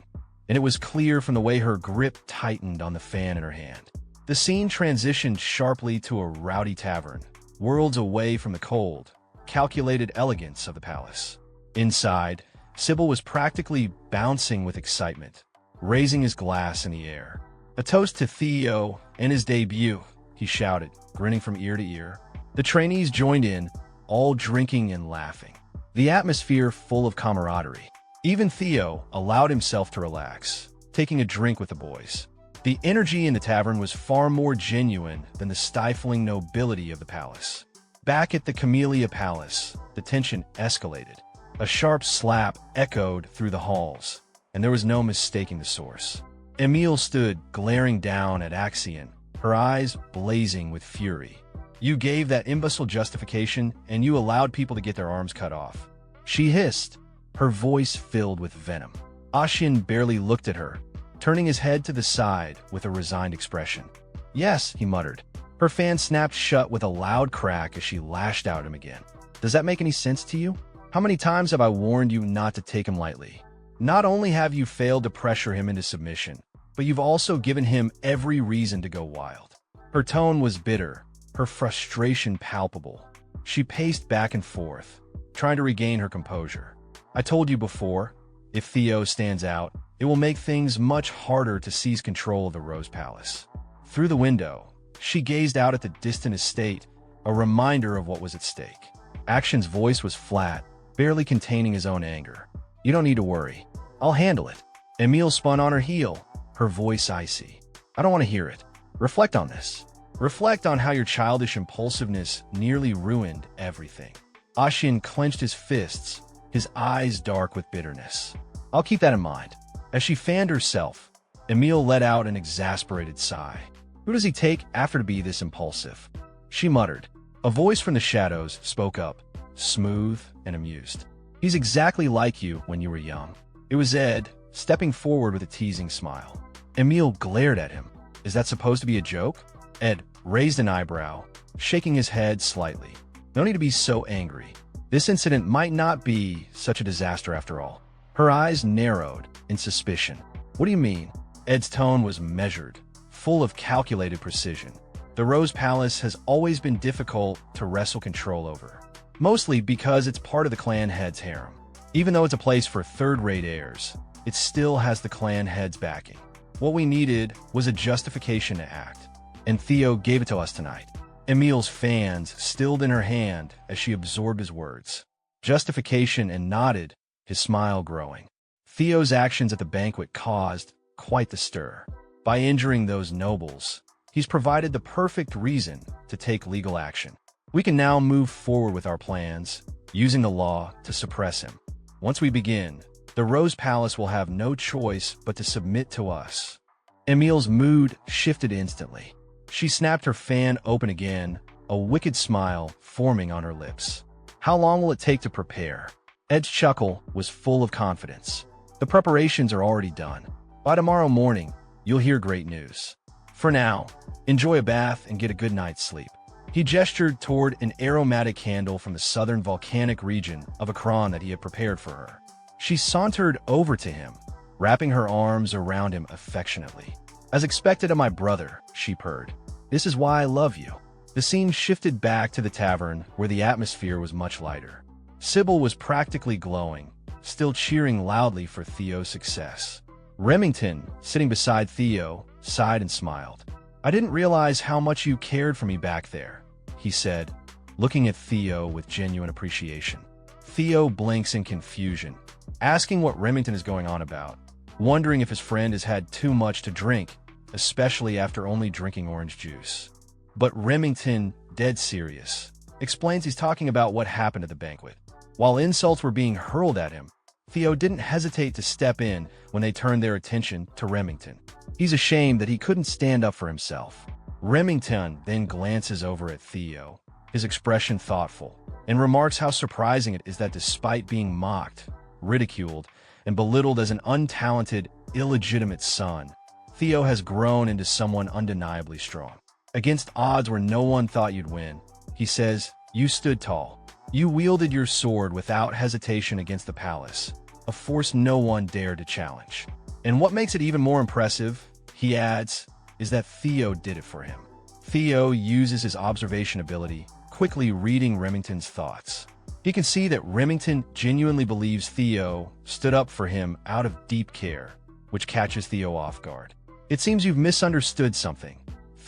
and it was clear from the way her grip tightened on the fan in her hand. The scene transitioned sharply to a rowdy tavern, worlds away from the cold, calculated elegance of the palace. Inside, Sybil was practically bouncing with excitement, raising his glass in the air. "A toast to Theo and his debut," he shouted, grinning from ear to ear. The trainees joined in, all drinking and laughing, the atmosphere full of camaraderie. Even Theo allowed himself to relax, taking a drink with the boys. The energy in the tavern was far more genuine than the stifling nobility of the palace. Back at the Camellia Palace, the tension escalated. A sharp slap echoed through the halls, and there was no mistaking the source. Emile stood glaring down at Axion, her eyes blazing with fury. "You gave that imbecile justification, and you allowed people to get their arms cut off," she hissed, her voice filled with venom. Axion barely looked at her, turning his head to the side with a resigned expression. "Yes," he muttered. Her fan snapped shut with a loud crack as she lashed out at him again. "Does that make any sense to you? How many times have I warned you not to take him lightly? Not only have you failed to pressure him into submission, but you've also given him every reason to go wild." Her tone was bitter, her frustration palpable. She paced back and forth, trying to regain her composure. "I told you before, if Theo stands out, it will make things much harder to seize control of the Rose Palace." Through the window, she gazed out at the distant estate, a reminder of what was at stake. Action's voice was flat, barely containing his own anger. "You don't need to worry. I'll handle it." Emile spun on her heel, her voice icy. "I don't want to hear it. Reflect on this. Reflect on how your childish impulsiveness nearly ruined everything." Axion clenched his fists, his eyes dark with bitterness. "I'll keep that in mind." As she fanned herself, Emile let out an exasperated sigh. "Who does he take after to be this impulsive?" she muttered. A voice from the shadows spoke up, smooth and amused. "He's exactly like you when you were young." It was Ed, stepping forward with a teasing smile. Emile glared at him. "Is that supposed to be a joke?" Ed raised an eyebrow, shaking his head slightly. "No need to be so angry. This incident might not be such a disaster after all." Her eyes narrowed in suspicion. "What do you mean?" Ed's tone was measured, full of calculated precision. The Rose Palace has always been difficult to wrestle control over, mostly because it's part of the clan head's harem. Even though it's a place for third-rate heirs, it still has the clan head's backing. What we needed was a justification to act, and Theo gave it to us tonight. Emile's fans stilled in her hand as she absorbed his words. Justification, and nodded, his smile growing. Theo's actions at the banquet caused quite the stir. By injuring those nobles, he's provided the perfect reason to take legal action. We can now move forward with our plans, using the law to suppress him. Once we begin, the Rose Palace will have no choice but to submit to us. Emile's mood shifted instantly. She snapped her fan open again, a wicked smile forming on her lips. "How long will it take to prepare?" Ed's chuckle was full of confidence. "The preparations are already done. By tomorrow morning, you'll hear great news. For now, enjoy a bath and get a good night's sleep." He gestured toward an aromatic candle from the southern volcanic region of Akron that he had prepared for her. She sauntered over to him, wrapping her arms around him affectionately. "As expected of my brother," she purred. "This is why I love you." The scene shifted back to the tavern, where the atmosphere was much lighter. Sybil was practically glowing, still cheering loudly for Theo's success. Remington, sitting beside Theo, sighed and smiled. "I didn't realize how much you cared for me back there," he said, looking at Theo with genuine appreciation. Theo blinks in confusion, asking what Remington is going on about, wondering if his friend has had too much to drink, especially after only drinking orange juice. But Remington dead serious. Explains he's talking about what happened at the banquet. While insults were being hurled at him, Theo didn't hesitate to step in when they turned their attention to Remington. He's ashamed that he couldn't stand up for himself. Remington then glances over at Theo, his expression thoughtful, and remarks how surprising it is that despite being mocked, ridiculed, and belittled as an untalented, illegitimate son, Theo has grown into someone undeniably strong. Against odds where no one thought you'd win, he says, you stood tall. You wielded your sword without hesitation against the palace, a force no one dared to challenge. And what makes it even more impressive, he adds, is that Theo did it for him. Theo uses his observation ability, quickly reading Remington's thoughts. He can see that Remington genuinely believes Theo stood up for him out of deep care, which catches Theo off guard. It seems you've misunderstood something,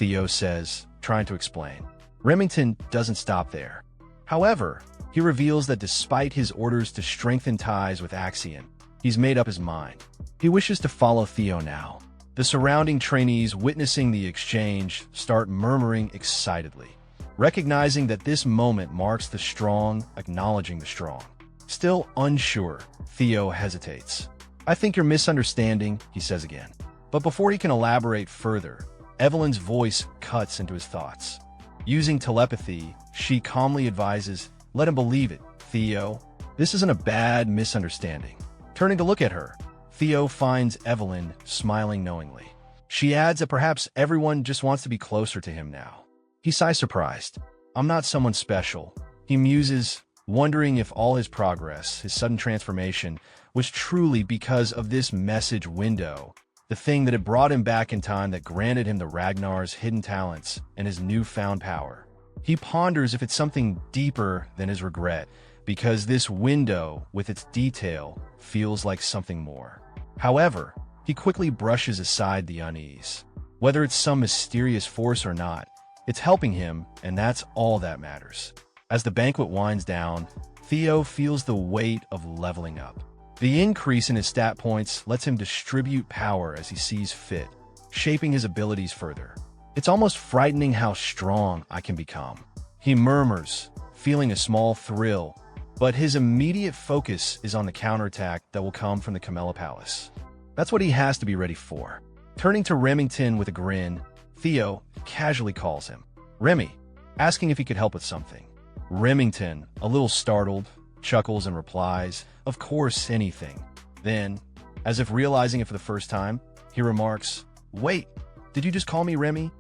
Theo says, trying to explain. Remington doesn't stop there. However, he reveals that despite his orders to strengthen ties with Axion, he's made up his mind. He wishes to follow Theo now. The surrounding trainees witnessing the exchange start murmuring excitedly, recognizing that this moment marks the strong acknowledging the strong. Still unsure, Theo hesitates. I think you're misunderstanding, he says again. But before he can elaborate further, Evelyn's voice cuts into his thoughts. Using telepathy, she calmly advises, let him believe it, Theo. This isn't a bad misunderstanding. Turning to look at her, Theo finds Evelyn smiling knowingly. She adds that perhaps everyone just wants to be closer to him now. He sighs surprised. I'm not someone special. He muses, wondering if all his progress, his sudden transformation, was truly because of this message window, the thing that had brought him back in time that granted him the Ragnar's hidden talents and his newfound power. He ponders if it's something deeper than his regret, because this window, with its detail, feels like something more. However, he quickly brushes aside the unease. Whether it's some mysterious force or not, it's helping him, and that's all that matters. As the banquet winds down, Theo feels the weight of leveling up. The increase in his stat points lets him distribute power as he sees fit, shaping his abilities further. It's almost frightening how strong I can become. He murmurs, feeling a small thrill, but his immediate focus is on the counterattack that will come from the Camella Palace. That's what he has to be ready for. Turning to Remington with a grin, Theo casually calls him, Remy, asking if he could help with something. Remington, a little startled, chuckles and replies, of course, anything. Then, as if realizing it for the first time, he remarks, wait, did you just call me Remy?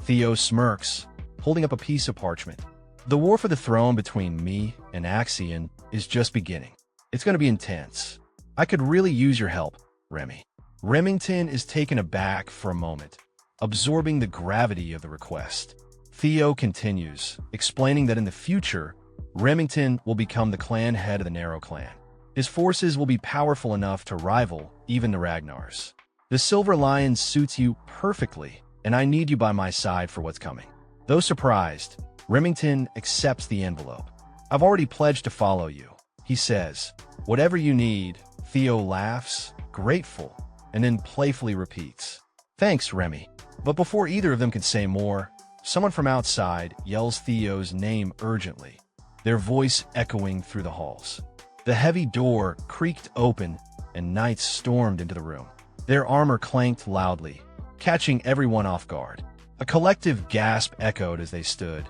Theo smirks, holding up a piece of parchment. The war for the throne between me and Axion is just beginning. It's going to be intense. I could really use your help, Remy. Remington is taken aback for a moment, absorbing the gravity of the request. Theo continues, explaining that in the future, Remington will become the clan head of the Narrow Clan. His forces will be powerful enough to rival even the Ragnars. The Silver Lion suits you perfectly, and I need you by my side for what's coming. Though surprised, Remington accepts the envelope. I've already pledged to follow you, he says. Whatever you need. Theo laughs, grateful, and then playfully repeats, thanks, Remy. But before either of them can say more, someone from outside yells Theo's name urgently, their voice echoing through the halls. The heavy door creaked open, and knights stormed into the room. Their armor clanked loudly, catching everyone off guard. A collective gasp echoed as they stood,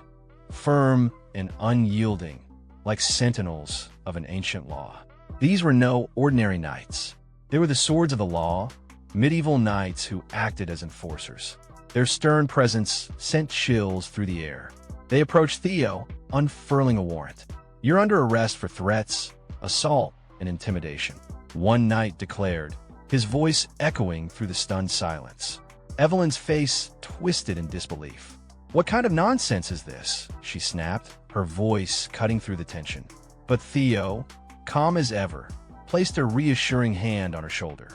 firm and unyielding, like sentinels of an ancient law. These were no ordinary knights. They were the swords of the law, medieval knights who acted as enforcers. Their stern presence sent chills through the air. They approached Theo, unfurling a warrant. You're under arrest for threats, assault, and intimidation, one knight declared, his voice echoing through the stunned silence. Evelyn's face twisted in disbelief. What kind of nonsense is this? She snapped, her voice cutting through the tension. But Theo, calm as ever, placed a reassuring hand on her shoulder.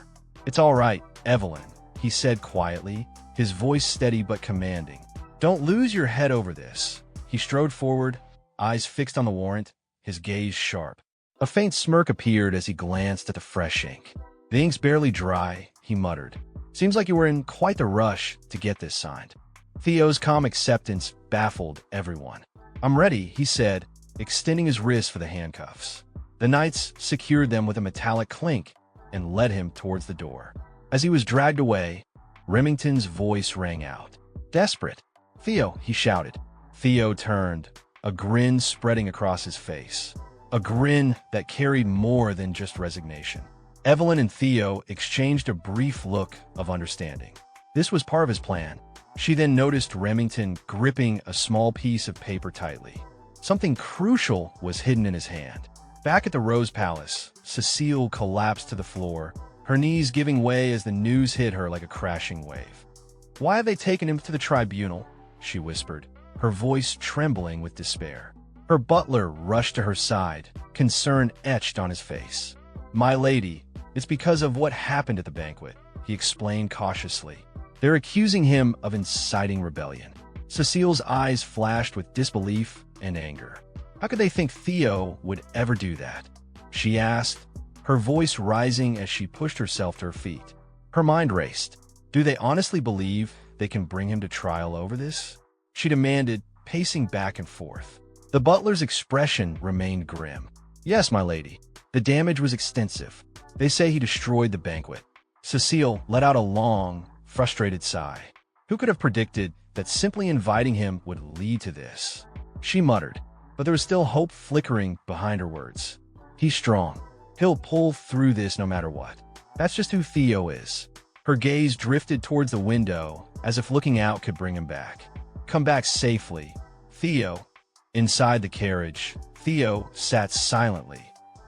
It's all right, Evelyn, he said quietly, his voice steady but commanding. Don't lose your head over this. He strode forward, eyes fixed on the warrant, his gaze sharp. A faint smirk appeared as he glanced at the fresh ink. The ink's barely dry, he muttered. Seems like you were in quite the rush to get this signed. Theo's calm acceptance baffled everyone. I'm ready, he said, extending his wrist for the handcuffs. The knights secured them with a metallic clink and led him towards the door. As he was dragged away, Remington's voice rang out. Desperate. Theo, he shouted. Theo turned, a grin spreading across his face. A grin that carried more than just resignation. Evelyn and Theo exchanged a brief look of understanding. This was part of his plan. She then noticed Remington gripping a small piece of paper tightly. Something crucial was hidden in his hand. Back at the Rose Palace, Cecile collapsed to the floor, her knees giving way as the news hit her like a crashing wave. Why have they taken him to the tribunal? She whispered, her voice trembling with despair. Her butler rushed to her side, concern etched on his face. My lady, it's because of what happened at the banquet, he explained cautiously. They're accusing him of inciting rebellion. Cecile's eyes flashed with disbelief and anger. How could they think Theo would ever do that? She asked, her voice rising as she pushed herself to her feet. Her mind raced. Do they honestly believe they can bring him to trial over this? She demanded, pacing back and forth. The butler's expression remained grim. Yes, my lady. The damage was extensive. They say he destroyed the banquet. Cecile let out a long, frustrated sigh. Who could have predicted that simply inviting him would lead to this? She muttered, but there was still hope flickering behind her words. He's strong. He'll pull through this no matter what. That's just who Theo is. Her gaze drifted towards the window, as if looking out could bring him back. Come back safely. Theo. Inside the carriage, Theo sat silently,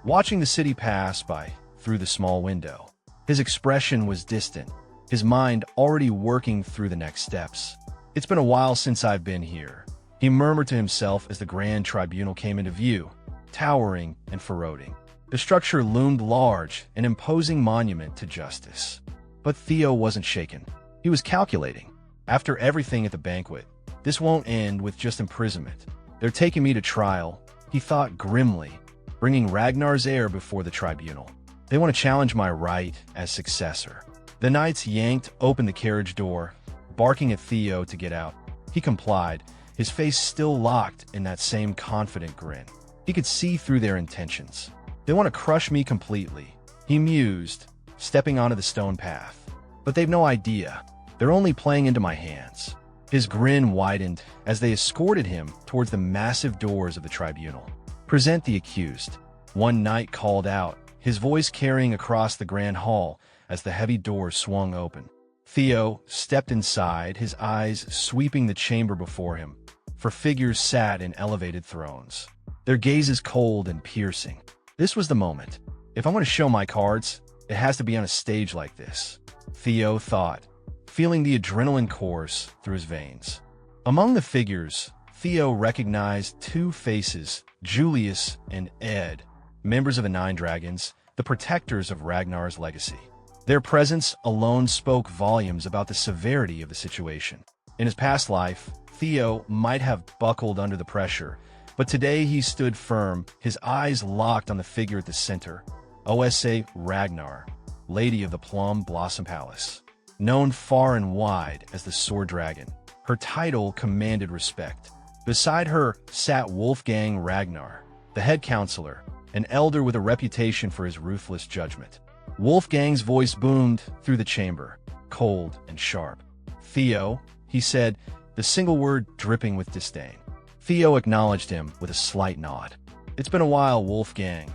watching the city pass by through the small window. His expression was distant, his mind already working through the next steps. It's been a while since I've been here, he murmured to himself as the grand tribunal came into view, towering and foreboding. The structure loomed large, an imposing monument to justice. But Theo wasn't shaken. He was calculating. After everything at the banquet, this won't end with just imprisonment. They're taking me to trial, he thought grimly, bringing Ragnar's heir before the tribunal. They want to challenge my right as successor. The knights yanked open the carriage door, barking at Theo to get out. He complied, his face still locked in that same confident grin. He could see through their intentions. They want to crush me completely, he mused, stepping onto the stone path. But they've no idea. They're only playing into my hands. His grin widened as they escorted him towards the massive doors of the tribunal. Present the accused, one knight called out, his voice carrying across the grand hall as the heavy doors swung open. Theo stepped inside, his eyes sweeping the chamber before him, for figures sat in elevated thrones, their gazes cold and piercing. This was the moment. If I want to show my cards, it has to be on a stage like this, Theo thought, feeling the adrenaline course through his veins. Among the figures, Theo recognized two faces, Julius and Ed, members of the Nine Dragons, the protectors of Ragnar's legacy. Their presence alone spoke volumes about the severity of the situation. In his past life, Theo might have buckled under the pressure, but today he stood firm, his eyes locked on the figure at the center, Osa Ragnar, Lady of the Plum Blossom Palace. Known far and wide as the Sword Dragon, her title commanded respect. Beside her sat Wolfgang Ragnar, the head counselor, an elder with a reputation for his ruthless judgment. Wolfgang's voice boomed through the chamber, cold and sharp. Theo, he said, the single word dripping with disdain. Theo acknowledged him with a slight nod. It's been a while, Wolfgang,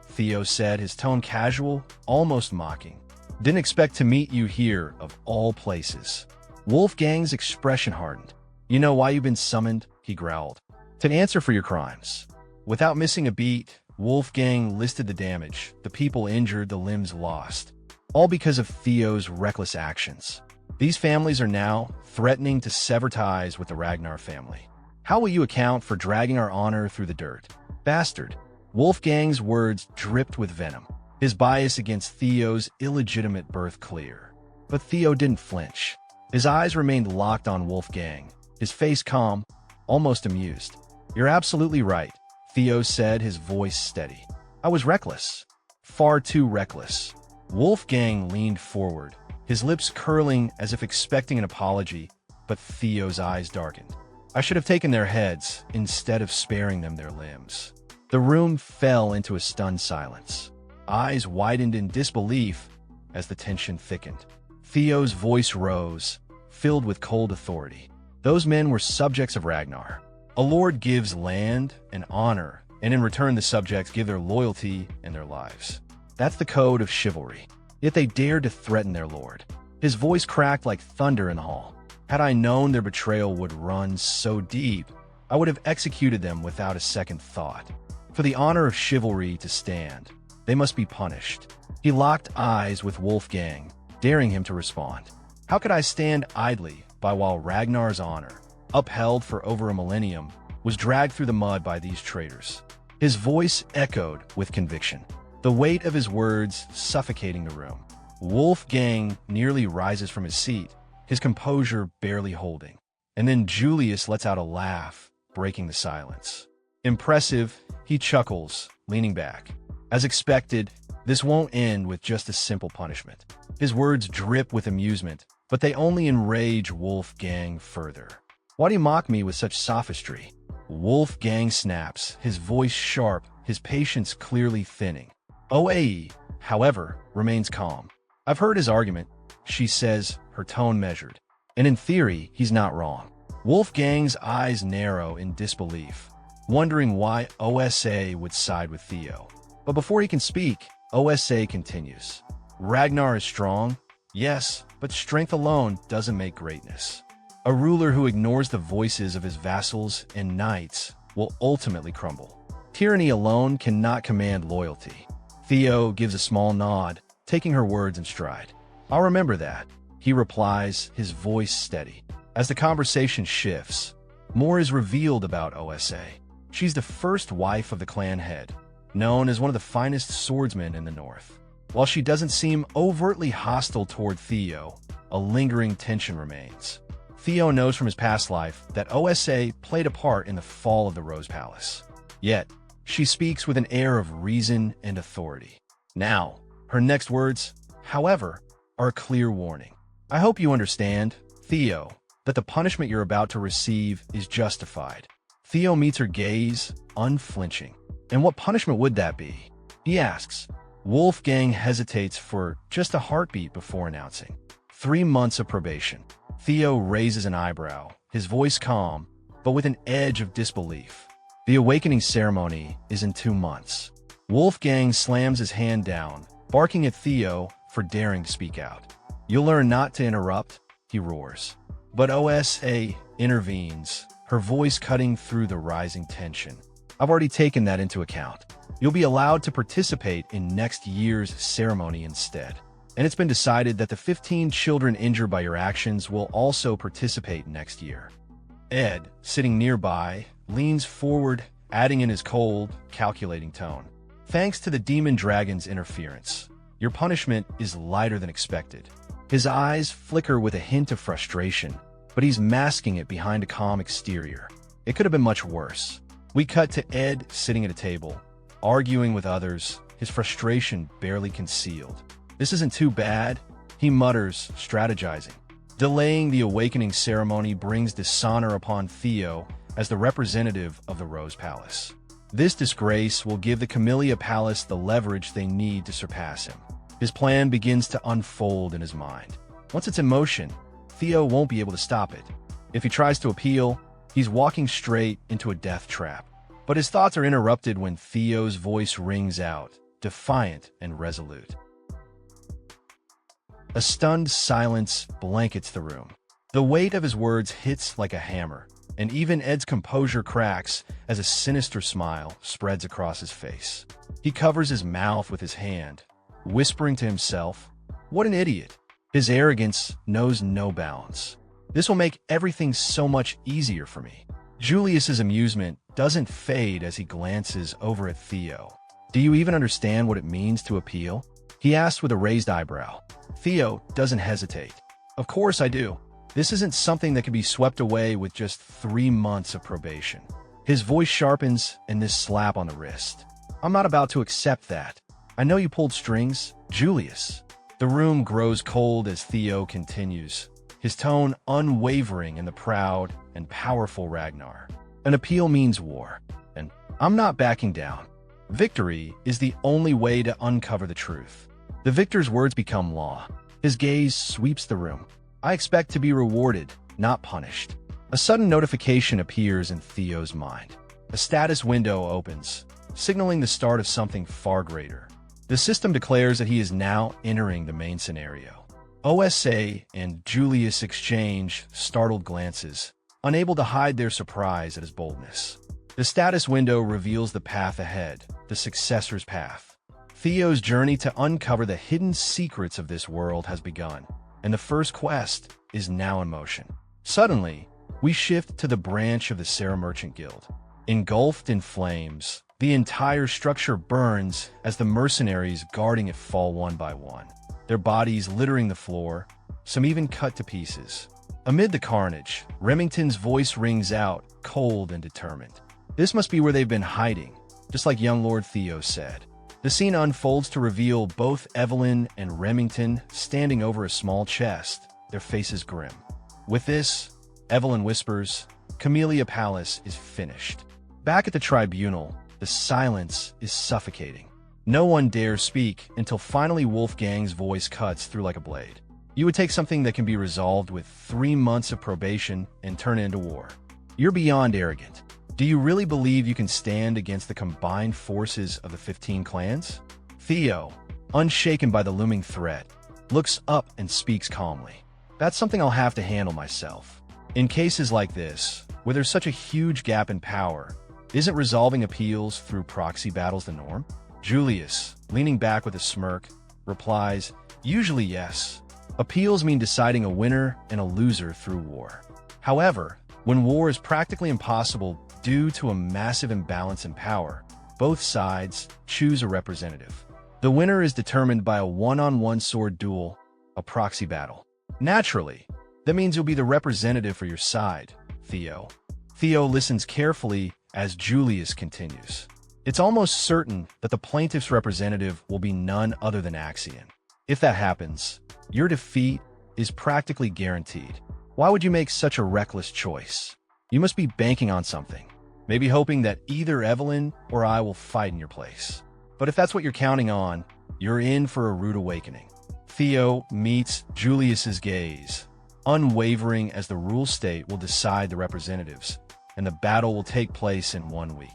Theo said, his tone casual, almost mocking. Didn't expect to meet you here, of all places. Wolfgang's expression hardened. You know why you've been summoned? He growled. To answer for your crimes. Without missing a beat, Wolfgang listed the damage, the people injured, the limbs lost. All because of Theo's reckless actions. These families are now threatening to sever ties with the Ragnar family. How will you account for dragging our honor through the dirt? Bastard. Wolfgang's words dripped with venom, his bias against Theo's illegitimate birth clear. But Theo didn't flinch. His eyes remained locked on Wolfgang, his face calm, almost amused. You're absolutely right, Theo said, his voice steady. I was reckless. Far too reckless. Wolfgang leaned forward, his lips curling as if expecting an apology, but Theo's eyes darkened. I should have taken their heads instead of sparing them their limbs. The room fell into a stunned silence. Eyes widened in disbelief as the tension thickened. Theo's voice rose, filled with cold authority. Those men were subjects of Ragnar. A lord gives land and honor, and in return the subjects give their loyalty and their lives. That's the code of chivalry. Yet they dared to threaten their lord. His voice cracked like thunder in the hall. Had I known their betrayal would run so deep, I would have executed them without a second thought. For the honor of chivalry to stand, they must be punished. He locked eyes with Wolfgang, daring him to respond. How could I stand idly by while Ragnar's honor, upheld for over a millennium, was dragged through the mud by these traitors? His voice echoed with conviction, the weight of his words suffocating the room. Wolfgang nearly rises from his seat, his composure barely holding. And then Julius lets out a laugh, breaking the silence. Impressive, he chuckles, leaning back. As expected, this won't end with just a simple punishment. His words drip with amusement, but they only enrage Wolfgang further. Why do you mock me with such sophistry? Wolfgang snaps, his voice sharp, his patience clearly thinning. OAE, however, remains calm. I've heard his argument, she says, her tone measured. And in theory, he's not wrong. Wolfgang's eyes narrow in disbelief, wondering why OSA would side with Theo. But before he can speak, OSA continues. Ragnar is strong, yes, but strength alone doesn't make greatness. A ruler who ignores the voices of his vassals and knights will ultimately crumble. Tyranny alone cannot command loyalty. Theo gives a small nod, taking her words in stride. I'll remember that, he replies, his voice steady. As the conversation shifts, more is revealed about OSA. She's the first wife of the clan head, known as one of the finest swordsmen in the north. While she doesn't seem overtly hostile toward Theo, a lingering tension remains. Theo knows from his past life that OSA played a part in the fall of the Rose Palace. Yet, she speaks with an air of reason and authority. Now, her next words, however, are a clear warning. I hope you understand, Theo, that the punishment you're about to receive is justified. Theo meets her gaze, unflinching. And what punishment would that be? He asks. Wolfgang hesitates for just a heartbeat before announcing. 3 months of probation. Theo raises an eyebrow, his voice calm, but with an edge of disbelief. The awakening ceremony is in 2 months. Wolfgang slams his hand down, barking at Theo for daring to speak out. You'll learn not to interrupt, he roars. But OSA intervenes, her voice cutting through the rising tension. I've already taken that into account. You'll be allowed to participate in next year's ceremony instead. And it's been decided that the 15 children injured by your actions will also participate next year. Ed, sitting nearby, leans forward, adding in his cold, calculating tone. Thanks to the demon dragon's interference, your punishment is lighter than expected. His eyes flicker with a hint of frustration, but he's masking it behind a calm exterior. It could have been much worse. We cut to Ed sitting at a table, arguing with others, his frustration barely concealed. This isn't too bad, he mutters, strategizing. Delaying the awakening ceremony brings dishonor upon Theo as the representative of the Rose Palace. This disgrace will give the Camellia Palace the leverage they need to surpass him. His plan begins to unfold in his mind. Once it's in motion, Theo won't be able to stop it. If he tries to appeal, he's walking straight into a death trap. But his thoughts are interrupted when Theo's voice rings out, defiant and resolute. A stunned silence blankets the room. The weight of his words hits like a hammer, and even Ed's composure cracks as a sinister smile spreads across his face. He covers his mouth with his hand, whispering to himself, "What an idiot." His arrogance knows no bounds. This will make everything so much easier for me. Julius's amusement doesn't fade as he glances over at Theo. Do you even understand what it means to appeal? He asks with a raised eyebrow. Theo doesn't hesitate. Of course I do. This isn't something that can be swept away with just 3 months of probation. His voice sharpens in this slap on the wrist. I'm not about to accept that. I know you pulled strings, Julius. The room grows cold as Theo continues, his tone unwavering in the proud and powerful Ragnar. An appeal means war, and I'm not backing down. Victory is the only way to uncover the truth. The victor's words become law. His gaze sweeps the room. I expect to be rewarded, not punished. A sudden notification appears in Theo's mind. A status window opens, signaling the start of something far greater. The system declares that he is now entering the main scenario. OSA and Julius exchange startled glances, unable to hide their surprise at his boldness. The status window reveals the path ahead, the successor's path. Theo's journey to uncover the hidden secrets of this world has begun, and the first quest is now in motion. Suddenly, we shift to the branch of the Sarah Merchant Guild. Engulfed in flames, the entire structure burns as the mercenaries guarding it fall one by one, their bodies littering the floor, some even cut to pieces. Amid the carnage, Remington's voice rings out, cold and determined. This must be where they've been hiding, just like young Lord Theo said. The scene unfolds to reveal both Evelyn and Remington standing over a small chest, their faces grim. With this, Evelyn whispers, Camellia Palace is finished. Back at the tribunal, the silence is suffocating. No one dares speak until finally Wolfgang's voice cuts through like a blade. You would take something that can be resolved with 3 months of probation and turn it into war. You're beyond arrogant. Do you really believe you can stand against the combined forces of the 15 clans? Theo, unshaken by the looming threat, looks up and speaks calmly. That's something I'll have to handle myself. In cases like this, where there's such a huge gap in power, isn't resolving appeals through proxy battles the norm? Julius, leaning back with a smirk, replies, usually yes. Appeals mean deciding a winner and a loser through war. However, when war is practically impossible due to a massive imbalance in power, both sides choose a representative. The winner is determined by a one-on-one sword duel, a proxy battle. Naturally, that means you'll be the representative for your side, Theo. Theo listens carefully as Julius continues. It's almost certain that the plaintiff's representative will be none other than Axion. If that happens, your defeat is practically guaranteed. Why would you make such a reckless choice? You must be banking on something, maybe hoping that either Evelyn or I will fight in your place. But if that's what you're counting on, you're in for a rude awakening. Theo meets Julius's gaze, unwavering as the rule state will decide the representatives, and the battle will take place in 1 week.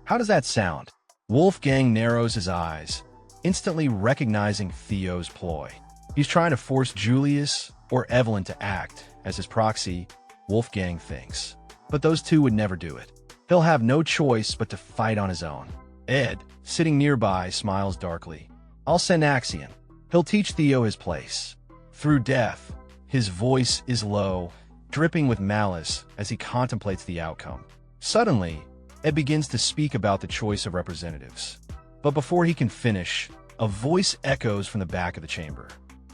How does that sound? Wolfgang narrows his eyes, instantly recognizing Theo's ploy. He's trying to force Julius or Evelyn to act as his proxy, Wolfgang thinks. But those two would never do it. He'll have no choice but to fight on his own. Ed, sitting nearby, smiles darkly. I'll send Axion. He'll teach Theo his place. Through death, his voice is low, dripping with malice as he contemplates the outcome. Suddenly, Ed begins to speak about the choice of representatives. But before he can finish, a voice echoes from the back of the chamber.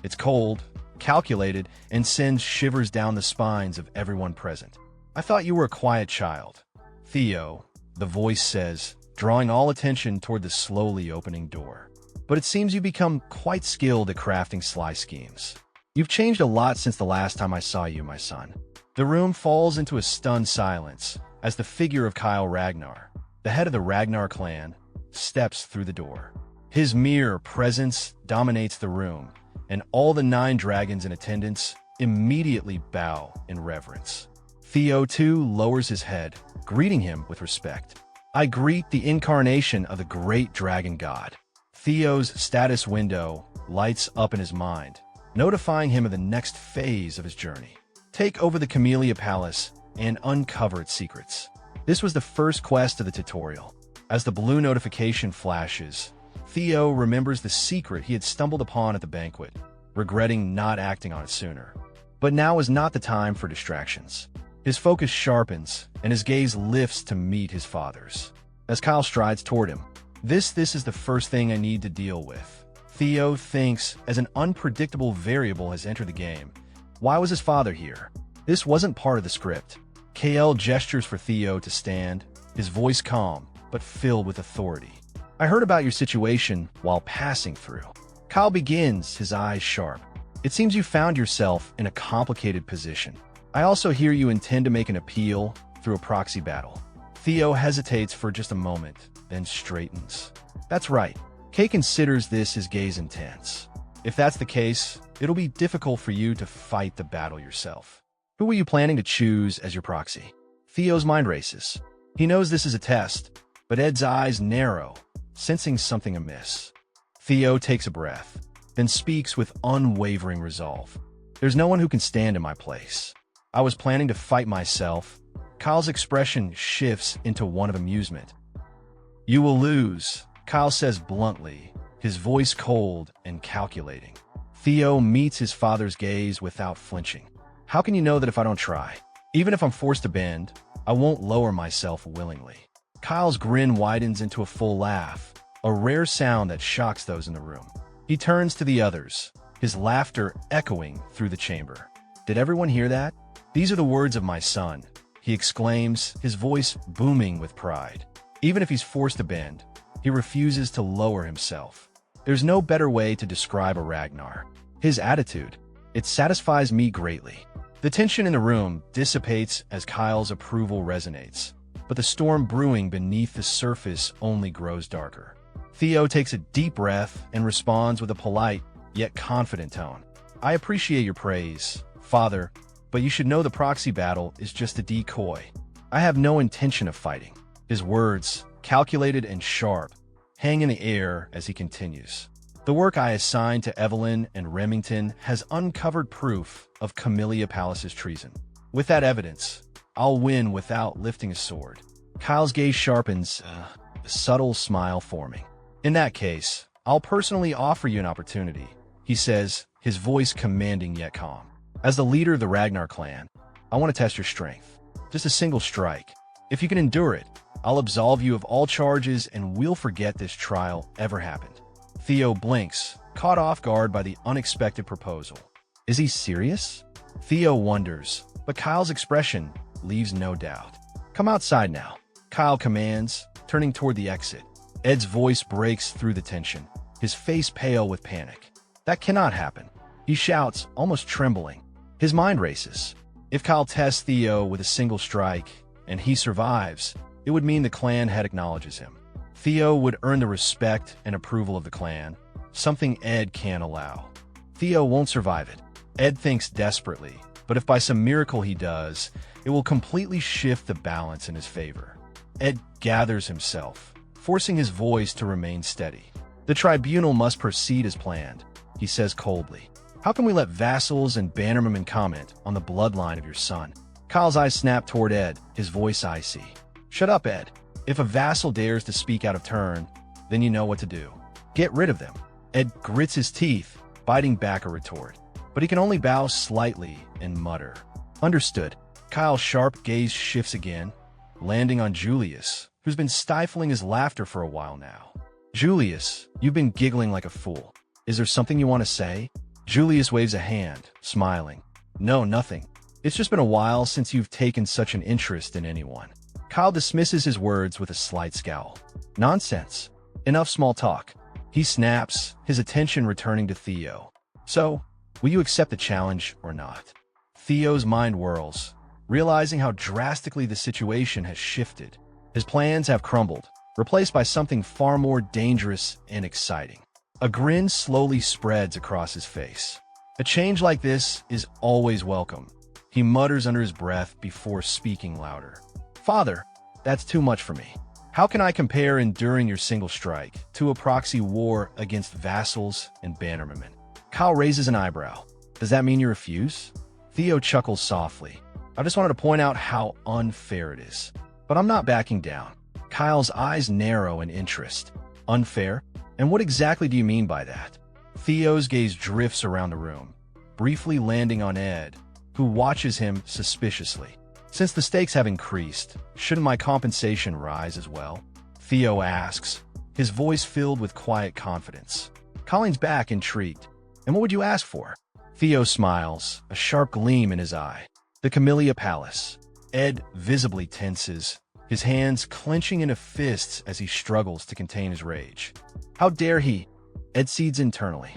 It's cold, calculated, and sends shivers down the spines of everyone present. I thought you were a quiet child. Theo, the voice says, drawing all attention toward the slowly opening door. But it seems you've become quite skilled at crafting sly schemes. You've changed a lot since the last time I saw you, my son. The room falls into a stunned silence as the figure of Tir Ragnar, the head of the Ragnar clan, steps through the door. His mere presence dominates the room, and all the 9 dragons in attendance immediately bow in reverence. Theo, too, lowers his head, greeting him with respect. I greet the incarnation of the great dragon god. Theo's status window lights up in his mind, notifying him of the next phase of his journey. Take over the Camellia Palace and uncover its secrets. This was the first quest of the tutorial. As the blue notification flashes, Theo remembers the secret he had stumbled upon at the banquet, regretting not acting on it sooner. But now is not the time for distractions. His focus sharpens, and his gaze lifts to meet his father's. As Kyle strides toward him, this is the first thing I need to deal with. Theo thinks as an unpredictable variable has entered the game. Why was his father here? This wasn't part of the script. KL gestures for Theo to stand, his voice calm, but filled with authority. I heard about your situation while passing through. Kyle begins, his eyes sharp. It seems you found yourself in a complicated position. I also hear you intend to make an appeal through a proxy battle. Theo hesitates for just a moment, then straightens. That's right. Kay considers this his gaze intense. If that's the case, it'll be difficult for you to fight the battle yourself. Who were you planning to choose as your proxy? Theo's mind races. He knows this is a test, but Ed's eyes narrow, sensing something amiss. Theo takes a breath, then speaks with unwavering resolve. There's no one who can stand in my place. I was planning to fight myself. Kyle's expression shifts into one of amusement. You will lose, Kyle says bluntly, his voice cold and calculating. Theo meets his father's gaze without flinching. How can you know that if I don't try? Even if I'm forced to bend, I won't lower myself willingly. Kyle's grin widens into a full laugh, a rare sound that shocks those in the room. He turns to the others, his laughter echoing through the chamber. Did everyone hear that? These are the words of my son, he exclaims, his voice booming with pride. Even if he's forced to bend, he refuses to lower himself. There's no better way to describe a Ragnar. His attitude, it satisfies me greatly. The tension in the room dissipates as Kyle's approval resonates, but the storm brewing beneath the surface only grows darker. Theo takes a deep breath and responds with a polite, yet confident tone. I appreciate your praise, Father, but you should know the proxy battle is just a decoy. I have no intention of fighting. His words, calculated and sharp, hang in the air as he continues. The work I assigned to Evelyn and Remington has uncovered proof of Camellia Palace's treason. With that evidence, I'll win without lifting a sword. Kyle's gaze sharpens, a subtle smile forming. In that case, I'll personally offer you an opportunity, he says, his voice commanding yet calm. As the leader of the Ragnar clan, I want to test your strength. Just a single strike. If you can endure it, I'll absolve you of all charges and we'll forget this trial ever happened. Theo blinks, caught off guard by the unexpected proposal. Is he serious? Theo wonders, but Kyle's expression leaves no doubt. Come outside now, Kyle commands, turning toward the exit. Ed's voice breaks through the tension, his face pale with panic. That cannot happen. He shouts, almost trembling. His mind races. If Kyle tests Theo with a single strike, and he survives, it would mean the clan head acknowledges him. Theo would earn the respect and approval of the clan, something Ed can't allow. Theo won't survive it. Ed thinks desperately, but if by some miracle he does, it will completely shift the balance in his favor. Ed gathers himself, forcing his voice to remain steady. The tribunal must proceed as planned, he says coldly. How can we let vassals and bannermen comment on the bloodline of your son? Kyle's eyes snap toward Ed, his voice icy. Shut up, Ed. If a vassal dares to speak out of turn, then you know what to do. Get rid of them. Ed grits his teeth, biting back a retort. But he can only bow slightly and mutter. Understood. Kyle's sharp gaze shifts again, landing on Julius, who's been stifling his laughter for a while now. Julius, you've been giggling like a fool. Is there something you want to say? Julius waves a hand, smiling. No, nothing. It's just been a while since you've taken such an interest in anyone. Kyle dismisses his words with a slight scowl. Nonsense. Enough small talk. He snaps, his attention returning to Theo. So, will you accept the challenge or not? Theo's mind whirls, realizing how drastically the situation has shifted. His plans have crumbled, replaced by something far more dangerous and exciting. A grin slowly spreads across his face. A change like this is always welcome. He mutters under his breath before speaking louder. Father, that's too much for me. How can I compare enduring your single strike to a proxy war against vassals and bannermen? Kyle raises an eyebrow. Does that mean you refuse? Theo chuckles softly. I just wanted to point out how unfair it is. But I'm not backing down. Kyle's eyes narrow in interest. Unfair? And what exactly do you mean by that? Theo's gaze drifts around the room, briefly landing on Ed, who watches him suspiciously. Since the stakes have increased, shouldn't my compensation rise as well? Theo asks, his voice filled with quiet confidence. Colleen's back, intrigued. And what would you ask for? Theo smiles, a sharp gleam in his eye. The Camellia Palace. Ed visibly tenses, his hands clenching into fists as he struggles to contain his rage. How dare he? Ed cedes internally.